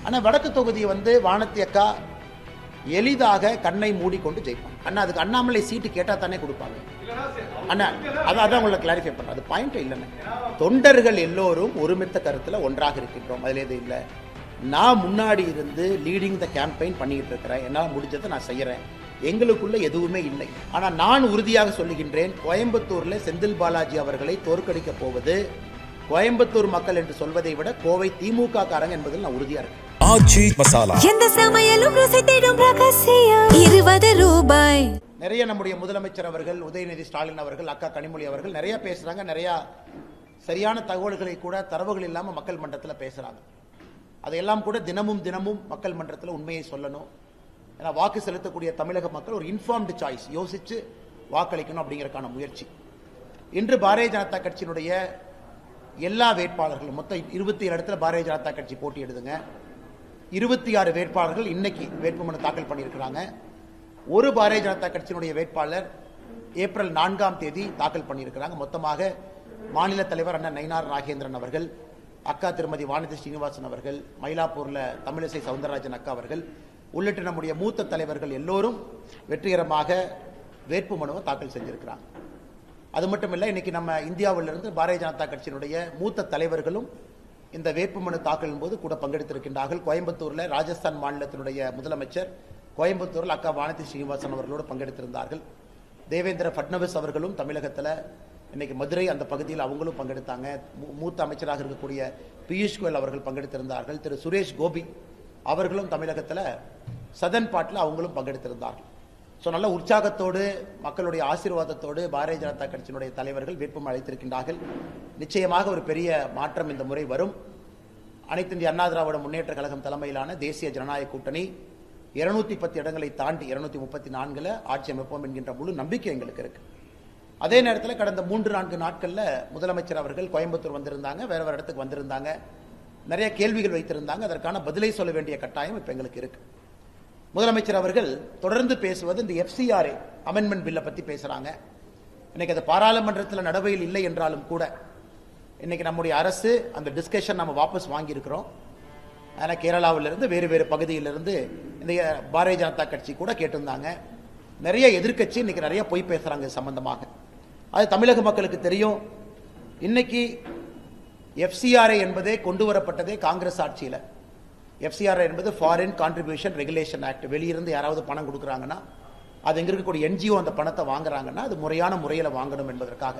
ஆனால் வடக்கு தொகுதியை வானத்தி அக்கா எளிதாக கண்ணை மூடிக்கொண்டு ஜெயிப்பாங்க. அண்ணா அதுக்கு அண்ணாமலை சீட்டு கேட்டால் தானே கொடுப்பாங்க. அண்ணா அதான் உங்களை கிளாரிஃபை பண்ணுறேன். அது பாயிண்ட் இல்லைண்ணே. தொண்டர்கள் எல்லோரும் ஒருமித்த கருத்தில் ஒன்றாக இருக்கின்றோம். அதில் எது இல்லை. நான் முன்னாடி இருந்து லீடிங் த கேம்பெயின் பண்ணிக்கிட்டு இருக்கிறேன். என்னால் முடிஞ்சதை நான் செய்கிறேன். எங்களுக்குள்ள எதுவுமே இல்லை. ஆனால் நான் உறுதியாக சொல்லுகின்றேன், கோயம்புத்தூரில் செந்தில் பாலாஜி அவர்களை தோற்கடிக்க போவது கோயம்புத்தூர் மக்கள் என்று சொல்வதை விட கோவை திமுக காரங்க என்பதில் நான் உறுதியா இருக்கேன். ஆச்சி மசாலா எந்த சமையலும் ருசி தேடும் ரகசியம் 20 ரூபாய். நிறைய நம்முடைய முதலமைச்சர் அவர்கள், உதயநிதி ஸ்டாலின் அவர்கள், அக்கா கனிமொழி அவர்கள் நிறைய பேசுறாங்க. நிறைய சரியான தகவல்களை கூட தரவுகள் இல்லாம மக்கள் மன்றத்தில் பேசுறாங்க. அதையெல்லாம் கூட தினமும் மக்கள் மன்றத்தில் உண்மையை சொல்லணும். ஏன்னா வாக்கு செலுத்தக்கூடிய தமிழக மக்கள் ஒரு இன்ஃபார்ம்டு சாய்ஸ் யோசிச்சு வாக்களிக்கணும் அப்படிங்கறதுக்கான முயற்சி. இன்று பாரதிய ஜனதா கட்சியினுடைய எல்லா வேட்பாளர்களும் மொத்தம் 27 இடத்துல பாரதிய ஜனதா கட்சி போட்டியிடுதுங்க. 26 வேட்பாளர்கள் இன்னைக்கு வேட்புமனு தாக்கல் பண்ணியிருக்கிறாங்க. ஒரு பாரதிய ஜனதா கட்சியினுடைய வேட்பாளர் ஏப்ரல் 4ஆம் தேதி தாக்கல் பண்ணியிருக்கிறாங்க. மொத்தமாக மாநில தலைவர் அண்ணன் நயினார் நாகேந்திரன் அவர்கள், அக்கா திருமதி வானதி ஸ்ரீனிவாசன் அவர்கள், மயிலாப்பூர்ல தமிழிசை சவுந்தரராஜன் அக்கா அவர்கள் உள்ளிட்ட நம்முடைய மூத்த தலைவர்கள் எல்லோரும் வெற்றிகரமாக வேட்புமனுவை தாக்கல் செஞ்சிருக்கிறாங்க. அது மட்டும் இல்லை, இன்னைக்கு நம்ம இந்தியாவிலிருந்து பாரதிய ஜனதா கட்சியினுடைய மூத்த தலைவர்களும் இந்த வேட்புமனு தாக்கலின் போது கூட பங்கெடுத்திருக்கின்றார்கள். கோயம்புத்தூர்ல ராஜஸ்தான் மாநிலத்தினுடைய முதலமைச்சர் கோயம்புத்தூரில் அக்கா வானதி ஸ்ரீனிவாசன் அவர்களோடு பங்கெடுத்திருந்தார்கள். தேவேந்திர பட்னவிஸ் அவர்களும் தமிழகத்தில் இன்னைக்கு மதுரை அந்த பகுதியில் அவங்களும் பங்கெடுத்தாங்க. மூத்த அமைச்சராக இருக்கக்கூடிய பியூஷ் கோயல் அவர்கள் பங்கெடுத்திருந்தார்கள். திரு சுரேஷ் கோபி அவர்களும் தமிழகத்தில் சதன் பாட்டில் அவங்களும் பங்கெடுத்திருந்தார்கள். ஸோ நல்ல உற்சாகத்தோடு மக்களுடைய ஆசீர்வாதத்தோடு பாரதிய ஜனதா கட்சியினுடைய தலைவர்கள் வேட்புமனு அளித்திருக்கின்றார்கள். நிச்சயமாக ஒரு பெரிய மாற்றம் இந்த முறை வரும். அனைத்து இந்திய அண்ணா திராவிட முன்னேற்ற கழகம் தலைமையிலான தேசிய ஜனநாயக கூட்டணி 210 இடங்களை தாண்டி 234 ஆட்சி அமைப்போம் என்கின்ற முழு நம்பிக்கை எங்களுக்கு இருக்கு. அதே நேரத்தில் கடந்த 3-4 நாட்களில் முதலமைச்சர் அவர்கள் கோயம்புத்தூர் வந்திருந்தாங்க, வேற இடத்துக்கு வந்திருந்தாங்க, நிறைய கேள்விகள் வைத்திருந்தாங்க. அதற்கான பதிலை சொல்ல வேண்டிய கட்டாயம் இப்போ எங்களுக்கு இருக்கு. முதலமைச்சர் அவர்கள் தொடர்ந்து பேசுவது இந்த FCRA அமெண்ட்மெண்ட் பில்லை பற்றி பேசுறாங்க. இன்னைக்கு அது பாராளுமன்றத்தில் நடைமுறையில் இல்லை என்றாலும் கூட இன்னைக்கு நம்முடைய அரசு அந்த டிஸ்கஷன் நம்ம வாபஸ் வாங்கி இருக்கிறோம். ஆனால் கேரளாவிலிருந்து வேறு பகுதியிலிருந்து இந்த பாரதிய ஜனதா கட்சி கூட கேட்டிருந்தாங்க. நிறைய எதிர்க்கட்சி இன்னைக்கு நிறைய பொய் பேசுறாங்க சம்பந்தமாக. அது தமிழக மக்களுக்கு தெரியும். இன்னைக்கு FCRA என்பதே கொண்டு வரப்பட்டதே காங்கிரஸ் ஆட்சியில். FCRA என்பது ஃபாரின் கான்ட்ரிபியூஷன் ரெகுலேஷன் ஆக்ட். வெளியிருந்து யாராவது பணம் கொடுக்குறாங்கன்னா, அது எங்க இருக்கக்கூடிய NGO அந்த பணத்தை வாங்குறாங்கன்னா அது முறையான முறையில் வாங்கணும் என்பதற்காக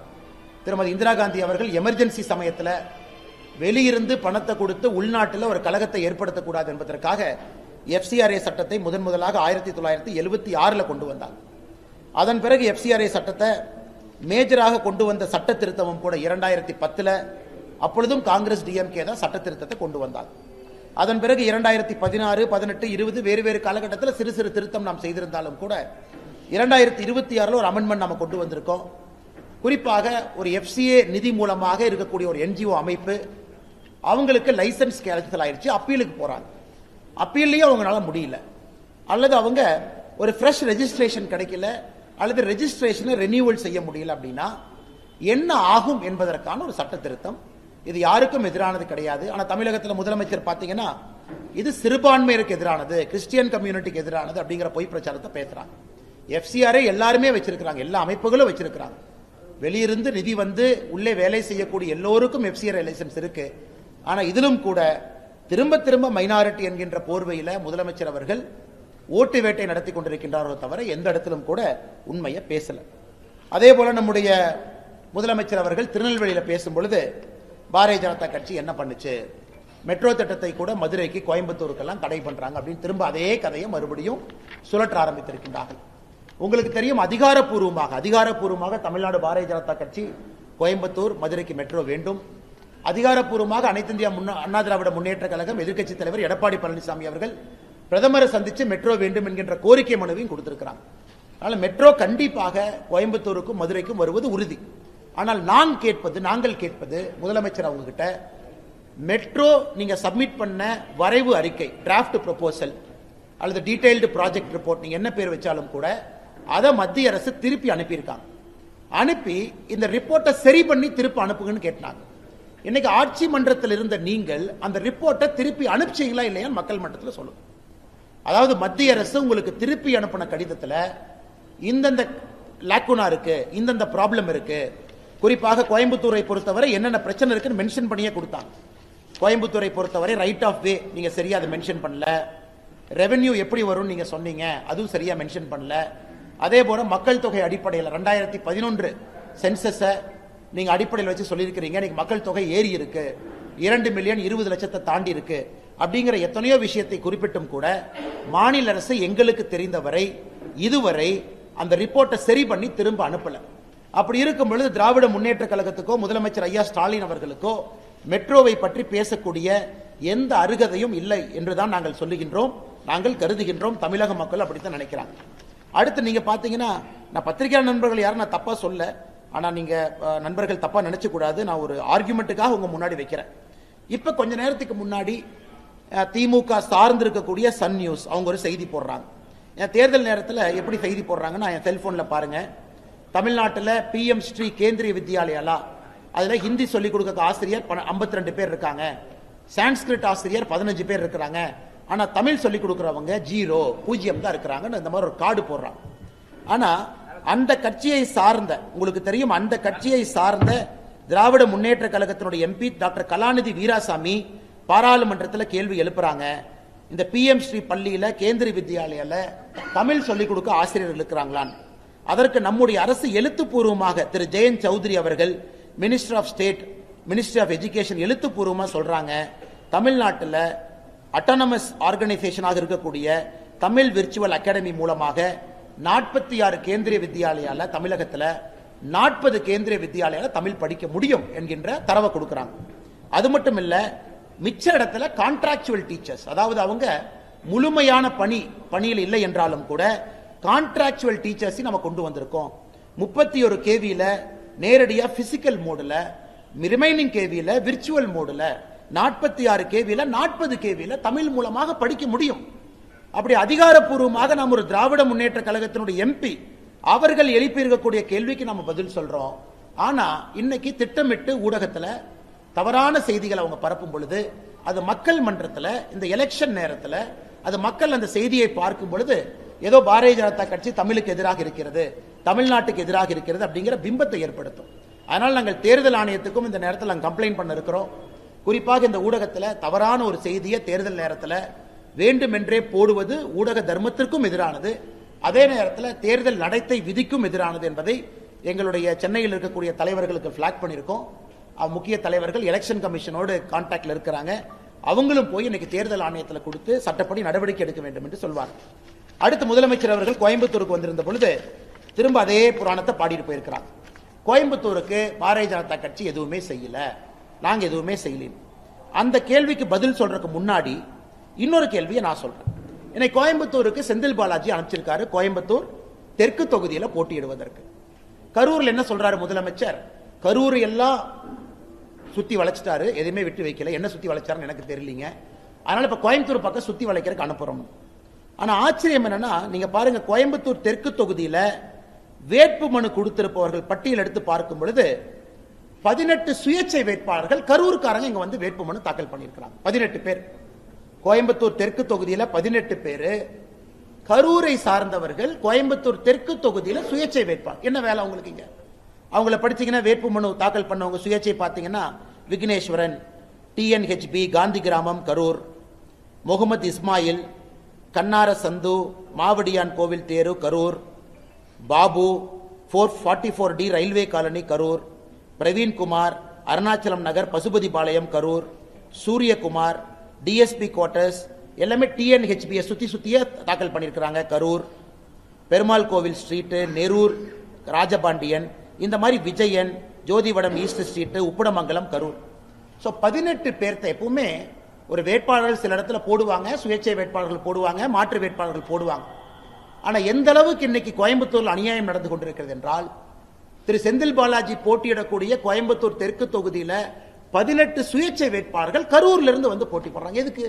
திருமதி இந்திரா காந்தி அவர்கள் எமர்ஜென்சி சமயத்தில் வெளியிருந்து பணத்தை கொடுத்து உள்நாட்டில் ஒரு கழகத்தை ஏற்படுத்தக்கூடாது என்பதற்காக FCRA சட்டத்தை முதலாக 1976 கொண்டு வந்தாங்க. அதன் பிறகு FCRA சட்டத்தை மேஜராக கொண்டு வந்த சட்ட திருத்தமும் கூட 2010 அப்பொழுதும் காங்கிரஸ் DMK தான் சட்ட திருத்தத்தை கொண்டு வந்தாங்க. அதன் பிறகு 2016, 18, 20 வேறு காலகட்டத்தில் சிறு திருத்தம் நாம் செய்திருந்தாலும் கூட 2026 ஒரு அமெண்ட்மெண்ட் நம்ம கொண்டு வந்திருக்கோம். குறிப்பாக ஒரு FCA நிதி மூலமாக இருக்கக்கூடிய ஒரு NGO அமைப்பு அவங்களுக்கு லைசன்ஸ் கேன்சல் ஆயிடுச்சு, அப்பீலுக்கு போறாங்க. அப்பீல்லையும் அவங்களால முடியல, அல்லது அவங்க ஒரு ஃப்ரெஷ் ரெஜிஸ்ட்ரேஷன் கிடைக்கல, அல்லது ரெஜிஸ்ட்ரேஷனை ரெனியூவல் செய்ய முடியல அப்படின்னா என்ன ஆகும் என்பதற்கான ஒரு சட்ட திருத்தம். இது யாருக்கும் எதிரானது கிடையாது. ஆனால் தமிழகத்தில் முதலமைச்சர் பார்த்தீங்கன்னா இது சிறுபான்மையினருக்கு எதிரானது, கிறிஸ்டியன் கம்யூனிட்டிக்கு எதிரானது அப்படிங்கிற பொய் பிரச்சாரத்தை பேசுறாங்க. FCRA எல்லாருமே வச்சிருக்கிறாங்க, எல்லா அமைப்புகளும் வச்சிருக்கிறாங்க. வெளியிருந்து நிதி வந்து உள்ளே வேலை செய்யக்கூடிய எல்லோருக்கும் FCRA லைசன்ஸ் இருக்கு. ஆனால் இதிலும் கூட திரும்ப மைனாரிட்டி என்கின்ற போர்வையில முதலமைச்சர் அவர்கள் ஓட்டு வேட்டை நடத்தி கொண்டிருக்கின்றாரோ தவிர எந்த இடத்திலும் கூட உண்மையை பேசல. அதே போல நம்முடைய முதலமைச்சர் அவர்கள் திருநெல்வேலியில் பேசும் பொழுது பாரதிய ஜனதா கட்சி என்ன பண்ணுச்சு, மெட்ரோ திட்டத்தை கூட மதுரைக்கு கோயம்புத்தூருக்கெல்லாம் தடை பண்றாங்க அப்படின்னு திரும்ப அதே கதையை மறுபடியும் சுழற்ற ஆரம்பித்திருக்கின்றார்கள். உங்களுக்கு தெரியும், அதிகாரப்பூர்வமாக தமிழ்நாடு பாரதிய ஜனதா கட்சி கோயம்புத்தூர் மதுரைக்கு மெட்ரோ வேண்டும். அதிகாரப்பூர்வமாக அனைத்து இந்திய அண்ணா திராவிட முன்னேற்ற கழகம் எதிர்க்கட்சி தலைவர் எடப்பாடி பழனிசாமி அவர்கள் பிரதமரை சந்தித்து மெட்ரோ வேண்டும் என்கின்ற கோரிக்கை மனுவையும் கொடுத்திருக்கிறாங்க. அதனால மெட்ரோ கண்டிப்பாக கோயம்புத்தூருக்கும் மதுரைக்கும் வருவது உறுதி. ஆனால் நாங்கள் கேட்பது முதலமைச்சர் அவங்க கிட்ட, மெட்ரோ நீங்க சப்மிட் பண்ண வரைவு அறிக்கை, டிராஃப்ட் ப்ரொபோசல் அல்லது டீடைல்டு ப்ராஜெக்ட் ரிப்போர்ட், நீங்க என்ன பேர் வச்சாலும் கூட அதை மத்திய அரசு திருப்பி அனுப்பியிருக்காங்க. அனுப்பி இந்த ரிப்போர்ட்டை சரி பண்ணி திருப்பி அனுப்புங்கன்னு கேட்டாங்க. இன்னைக்கு ஆட்சி மன்றத்தில் இருந்த நீங்கள் அந்த ரிப்போர்ட்டை திருப்பி அனுப்பிச்சீங்களா இல்லையா மக்கள் மன்றத்தில் சொல்லுங்க. அதாவது மத்திய அரசு உங்களுக்கு திருப்பி அனுப்பின கடிதத்தில் இந்தந்த லாக்குனா இருக்கு, இந்தந்த ப்ராப்ளம் இருக்கு, குறிப்பாக கோயம்புத்தூரை பொறுத்தவரை என்னென்ன பிரச்சனை இருக்குன்னு மென்ஷன் பண்ணியே கொடுத்தாங்க. கோயம்புத்தூரை பொறுத்தவரை ரைட் ஆஃப் வே நீங்க சரியா அதை மென்ஷன் பண்ணல, ரெவென்யூ எப்படி வரும் நீங்க சொன்னீங்க அதுவும் சரியா மென்ஷன் பண்ணல, அதே போல மக்கள் தொகை அடிப்படையில் 2011 சென்சஸை நீங்க அடிப்படையில் வச்சு சொல்லியிருக்கிறீங்க, இன்னைக்கு மக்கள் தொகை ஏறி இருக்கு, 2 மில்லியன் 20 லட்சத்தை தாண்டி இருக்கு அப்படிங்கிற எத்தனையோ விஷயத்தை குறிப்பிட்டும் கூட மாநில அரசு எங்களுக்கு தெரிந்தவரை இதுவரை அந்த ரிப்போர்ட்டை சரி பண்ணி திரும்ப அனுப்பல. அப்படி இருக்கும் பொழுது திராவிட முன்னேற்ற கழகத்துக்கோ முதலமைச்சர் ஐயா ஸ்டாலின் அவர்களுக்கோ மெட்ரோவை பற்றி பேசக்கூடிய எந்த அருகதையும் இல்லை என்றுதான் நாங்கள் சொல்லுகின்றோம், நாங்கள் கருதுகின்றோம். தமிழக மக்கள் அப்படித்தான் நினைக்கிறாங்க. அடுத்து நீங்க பாத்தீங்கன்னா, நான் பத்திரிகையாளர் நண்பர்கள் யாரும் நான் தப்பா சொல்ல, ஆனா நீங்க நண்பர்கள் தப்பா நினைச்ச கூடாது, நான் ஒரு ஆர்குமெண்ட்டுக்காக உங்க முன்னாடி வைக்கிறேன். இப்ப கொஞ்ச நேரத்துக்கு முன்னாடி திமுக சார்ந்து இருக்கக்கூடிய சன் நியூஸ் அவங்க ஒரு செய்தி போடுறாங்க. தேர்தல் நேரத்தில் எப்படி செய்தி போடுறாங்கன்னா, என் செல்போன்ல பாருங்க, தமிழ்நாட்டில் பிஎம் ஸ்ரீ கேந்திரிய வித்யாலயா, அதுல ஹிந்தி சொல்லிக் கொடுக்க ஆசிரியர் 52 பேர் இருக்காங்க, சான்ஸ்கிரிட் ஆசிரியர் 15 பேர் இருக்கிறாங்க, ஆனா தமிழ் சொல்லிக் கொடுக்கிறவங்க 0 தான் இருக்கிறாங்க. இந்த மாதிரி ஒரு கார்டு போடுறாங்க. ஆனா அந்த கட்சியை சார்ந்த, உங்களுக்கு தெரியும், அந்த கட்சியை சார்ந்த திராவிட முன்னேற்ற கழகத்தினுடைய எம்பி டாக்டர் கலாநிதி வீராசாமி பாராளுமன்றத்தில் கேள்வி எழுப்புறாங்க, இந்த பிஎம் ஸ்ரீ பள்ளியில கேந்திரிய வித்யாலயால தமிழ் சொல்லிக் கொடுக்க ஆசிரியர்கள் இருக்கிறாங்களான். அதற்கு நம்முடைய அரசு எழுத்துப்பூர்வமாக திரு ஜெயந்த் சௌத்ரி அவர்கள் minister of state, ministry of education எழுத்துப்பூர்வமாக சொல்றாங்க, தமிழ்நாட்டில் அட்டானமஸ் ஆர்கனைசேஷனாக இருக்கக்கூடிய தமிழ் விர்ச்சுவல் அகாடமி மூலமாக 46 கேந்திரிய வித்யாலயால தமிழகத்தில் 40 கேந்திரிய வித்யாலயால தமிழ் படிக்க முடியும் என்கின்ற தரவை கொடுக்கிறாங்க. அது மட்டும் இல்ல, மிச்ச இடத்துல கான்ட்ராக்சுவல் டீச்சர்ஸ், அதாவது அவங்க முழுமையான பணியில் இல்லை என்றாலும் கூட கான்ட்ராக்சுவல் டீச்சர்ஸ் நம்ம கொண்டு வந்திருக்கோம். 31 கேவியில நேரடியா பிசிக்கல் மோடுல, ரிமைனிங் கேவியில விர்ச்சுவல் மோடுல, 46 கேவியில 40 கேவியில தமிழ் மூலமாக படிக்க முடியும். அப்படி அதிகாரப்பூர்வமாக நாம் ஒரு திராவிட முன்னேற்ற கழகத்தினுடைய எம்பி அவர்கள் எழுப்பி இருக்கக்கூடிய கேள்விக்கு நம்ம பதில் சொல்றோம். ஆனா இன்னைக்கு திட்டமிட்டு ஊடகத்துல தவறான செய்திகளை அவங்க பரப்பும் பொழுது, அது மக்கள் மன்றத்தில் இந்த எலெக்ஷன் நேரத்தில் அது மக்கள் அந்த செய்தியை பார்க்கும் பொழுது ஏதோ பாரதிய ஜனதா கட்சி தமிழுக்கு எதிராக இருக்கிறது, தமிழ்நாட்டுக்கு எதிராக இருக்கிறது அப்படிங்கிற பிம்பத்தை ஏற்படுத்தும். அதனால் நாங்கள் தேர்தல் ஆணையத்துக்கும் இந்த நேரத்தில் நாங்கள் கம்ப்ளைண்ட் பண்ண இருக்கிறோம். குறிப்பாக இந்த ஊடகத்தில் தவறான ஒரு செய்தியை தேர்தல் நேரத்தில் வேண்டுமென்றே போடுவது ஊடக தர்மத்திற்கும் எதிரானது, அதே நேரத்தில் தேர்தல் நடத்தை விதிக்கும் எதிரானது என்பதை எங்களுடைய சென்னையில் இருக்கக்கூடிய தலைவர்களுக்கு பிளாக் பண்ணியிருக்கோம். முக்கிய தலைவர்கள் எலெக்ஷன் கமிஷனோடு கான்டாக்ட்ல இருக்கிறாங்க, அவங்களும் போய் இன்னைக்கு தேர்தல் ஆணையத்தில் கொடுத்து சட்டப்படி நடவடிக்கை எடுக்க வேண்டும் என்று சொல்வாங்க. அடுத்து முதலமைச்சர் அவர்கள் கோயம்புத்தூருக்கு வந்திருந்த பொழுது திரும்ப அதே புராணத்தை பாடிட்டு போயிருக்கிறாங்க. கோயம்புத்தூருக்கு பாரதிய ஜனதா கட்சி எதுவுமே செய்யல, நாங்க எதுவுமே செய்யல. அந்த கேள்விக்கு பதில் சொல்றதுக்கு முன்னாடி இன்னொரு கேள்வியை நான் சொல்றேன். இன்னைக்கு கோயம்புத்தூருக்கு செந்தில் பாலாஜி அனுப்பிச்சிருக்காரு கோயம்புத்தூர் தெற்கு தொகுதியில் போட்டியிடுவதற்கு. கரூர்ல என்ன சொல்றாரு முதலமைச்சர், கரூர் எல்லாம் சுத்தி வளைச்சிட்டாரு, எதுவுமே விட்டு வைக்கல, என்ன சுத்தி வளைச்சாருன்னு எனக்கு தெரியலீங்க, அதனால இப்ப கோயம்புத்தூர் பக்கம் சுத்தி வளைக்கிறதுக்கு அனுப்புறோம். ஆனா ஆச்சரியம் என்னன்னா, நீங்க பாருங்க, கோயம்புத்தூர் தெற்கு தொகுதியில வேட்பு மனு கொடுத்திருப்பவர்கள் பட்டியல் எடுத்து பார்க்கும் பொழுது 18 சுயேட்சை வேட்பாளர்கள் கரூர்காரங்க இங்க வந்து வேட்பு மனு தாக்கல் பண்ணியிருக்கிறாங்க. 18 பேர் கோயம்புத்தூர் தெற்கு தொகுதியில 18 பேரு கரூரை சார்ந்தவர்கள் கோயம்புத்தூர் தெற்கு தொகுதியில சுயேட்சை வேட்பாளர். என்ன வேலை அவங்களுக்கு இங்க? அவங்கள படிச்சீங்கன்னா வேட்பு மனு தாக்கல் பண்ணவங்க சுயேட்சை பார்த்தீங்கன்னா விக்னேஸ்வரன், டிஎன்ஹெச்பி, காந்தி கிராமம் கரூர், முகமது இஸ்மாயில், கண்ணார சந்து, மாவடியான் கோவில் தேரு Karur, Babu 444D railway colony Karur, Praveenkumar, Arunachalam Nagar Pasupathi Palayam Karur, Suryakumar, DSP quarters, எல்லாமே டிஎன்ஹெச்பியை சுத்தியே தாக்கல் பண்ணியிருக்கிறாங்க. கரூர், பெருமாள் கோவில் ஸ்ட்ரீட்டு, நெரூர், ராஜபாண்டியன், இந்த மாதிரி Vijayan, Jothivadam east street, Uppidamangalam, Karur. So 18 பேர்த்த எப்பவுமே ஒரு வேட்பாளர்கள் சில இடத்துல போடுவாங்க, சுயேட்சை வேட்பாளர்கள் போடுவாங்க, மாற்று வேட்பாளர்கள் போடுவாங்க. ஆனால் எந்த அளவுக்கு இன்னைக்கு கோயம்புத்தூரில் அநியாயம் நடந்து கொண்டிருக்கிறது என்றால், திரு செந்தில் பாலாஜி போட்டியிடக்கூடிய கோயம்புத்தூர் தெற்கு தொகுதியில் 18 சுயேட்சை வேட்பாளர்கள் கரூர்ல இருந்து வந்து போட்டி போடுறாங்க. எதுக்கு?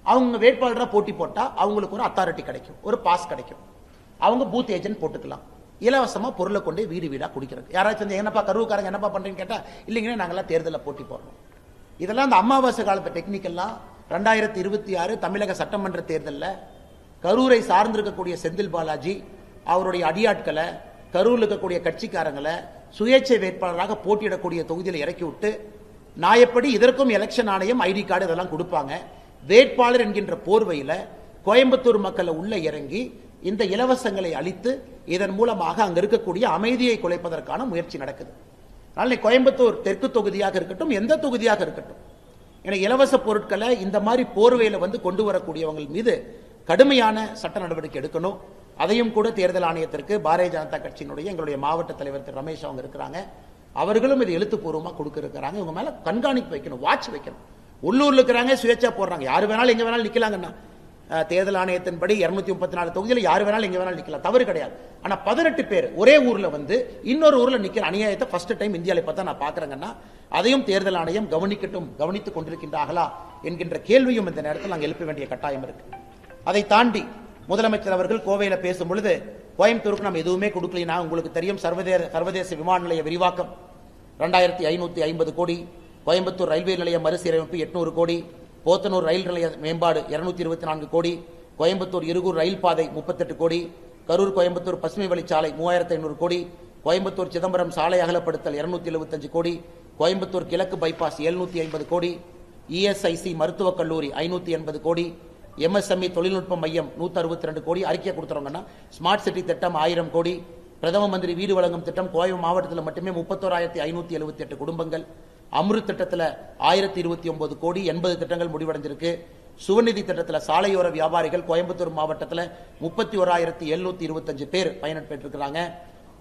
அவங்க வேட்பாளராக போட்டி போட்டா அவங்களுக்கு ஒரு அத்தாரிட்டி கிடைக்கும், ஒரு பாஸ் கிடைக்கும், அவங்க பூத் ஏஜென்ட் போட்டுக்கலாம். இலவசமா பொருளை கொண்டு வீடு வீடா குடிக்கிறது. யாராச்சும் வந்து என்னப்பா கருவுக்காரங்க என்னப்பா பண்றீங்கன்னு கேட்டா இல்லைங்கன்னா நாங்கெல்லாம் தேர்தலில் போட்டி போடுறோம். இதெல்லாம் அந்த அமாவாசை காலத்து டெக்னிக்கெல்லாம் 2026 தமிழக சட்டமன்ற தேர்தலில் கரூரை சார்ந்திருக்கக்கூடிய செந்தில் பாலாஜி அவருடைய அடியாட்களை, கரூரில் இருக்கக்கூடிய கட்சிக்காரங்களை சுயேட்சை வேட்பாளராக போட்டியிடக்கூடிய தொகுதியில் இறக்கி விட்டு நாயப்படி இதற்கும் எலெக்ஷன் ஆணையம் ஐடி கார்டு இதெல்லாம் கொடுப்பாங்க. வேட்பாளர் என்கின்ற போர்வையில் கோயம்புத்தூர் மக்களை உள்ள இறங்கி இந்த இலவசங்களை அளித்து இதன் மூலமாக அங்க இருக்கக்கூடிய அமைதியை குலைப்பதற்கான முயற்சி நடக்குது. அதனால கோயம்புத்தூர் தெற்கு தொகுதியாக இருக்கட்டும், எந்த தொகுதியாக இருக்கட்டும், என இலவச பொருட்களை இந்த மாதிரி போர்வையில் வந்து கொண்டு வரக்கூடியவங்க மீது கடுமையான சட்ட நடவடிக்கை எடுக்கணும். அதையும் கூட தேர்தல் ஆணையத்திற்கு பாரதிய ஜனதா கட்சியினுடைய எங்களுடைய மாவட்ட தலைவர் திரு ரமேஷ் அவங்க இருக்கிறாங்க. அவர்களும் இது எழுத்துப்பூர்வமாக கொடுக்க இருக்கிறாங்க. இவங்க மேல கண்காணிப்பு வைக்கணும், வாட்ச் வைக்கணும். உள்ளூர்ல இருக்கிறாங்க, சுயேட்சா போடுறாங்க, யாரு வேணாலும் எங்க வேணாலும் நிக்கலாங்கன்னா தேர்தல் ஆணையத்தின்படி 234 தொகுதியில் யாரு வேணாலும் எங்க வேணாலும் நிக்கலாம், தவறு கிடையாது. ஆனா 18 பேர் ஒரே ஊர்ல வந்து இன்னொரு ஊர்ல நிக்கிற அநியாயத்தை ஃபர்ஸ்ட் டைம் இந்தியாவில் பார்த்தா நான் பாக்குறேங்கன்னா அதையும் தேர்தல் ஆணையம் கவனித்துக் கொண்டிருக்கின்றார்களா என்கின்ற கேள்வியும் இந்த நேரத்தில் நாங்கள் எழுப்ப வேண்டிய கட்டாயம் இருக்கு. அதை தாண்டி முதலமைச்சர் அவர்கள் கோவையில் பேசும் பொழுது கோயம்புத்தூருக்கு நம்ம எதுவுமே கொடுக்கலனா, உங்களுக்கு தெரியும் சர்வதேச விமான நிலைய விரிவாக்கம் 2550 கோடி, கோயம்புத்தூர் ரயில்வே நிலைய மறுசீரமைப்பு 800 கோடி, போத்தனூர் ரயில் நிலைய மேம்பாடு 224 கோடி, கோயம்புத்தூர் இருகூர் ரயில் பாதை 38 கோடி, கரூர் கோயம்புத்தூர் பசுமை வழிச்சாலை 3500 கோடி, கோயம்புத்தூர் சிதம்பரம் சாலை அகலப்படுத்தல் 275 கோடி, கோயம்புத்தூர் கிழக்கு பைபாஸ் 750 கோடி, இஎஸ்ஐசி மருத்துவக் கல்லூரி 580 கோடி, எம்எஸ்எம்இ தொழில்நுட்ப மையம் 162 கோடி அறிக்கை கொடுத்துறோங்கன்னா, ஸ்மார்ட் சிட்டி திட்டம் 1000 கோடி, பிரதம மந்திரி வீடு வழங்கும் திட்டம் கோவை மாவட்டத்தில் மட்டுமே 31,578 குடும்பங்கள், அம்ருத் திட்டத்தில் 1029 கோடி 80 திட்டங்கள் முடிவடைஞ்சிருக்கு. சுவநிதி திட்டத்தில் சாலையோர வியாபாரிகள் கோயம்புத்தூர் மாவட்டத்தில் 31,725 பேர் பயன்பெற்றிருக்கிறாங்க.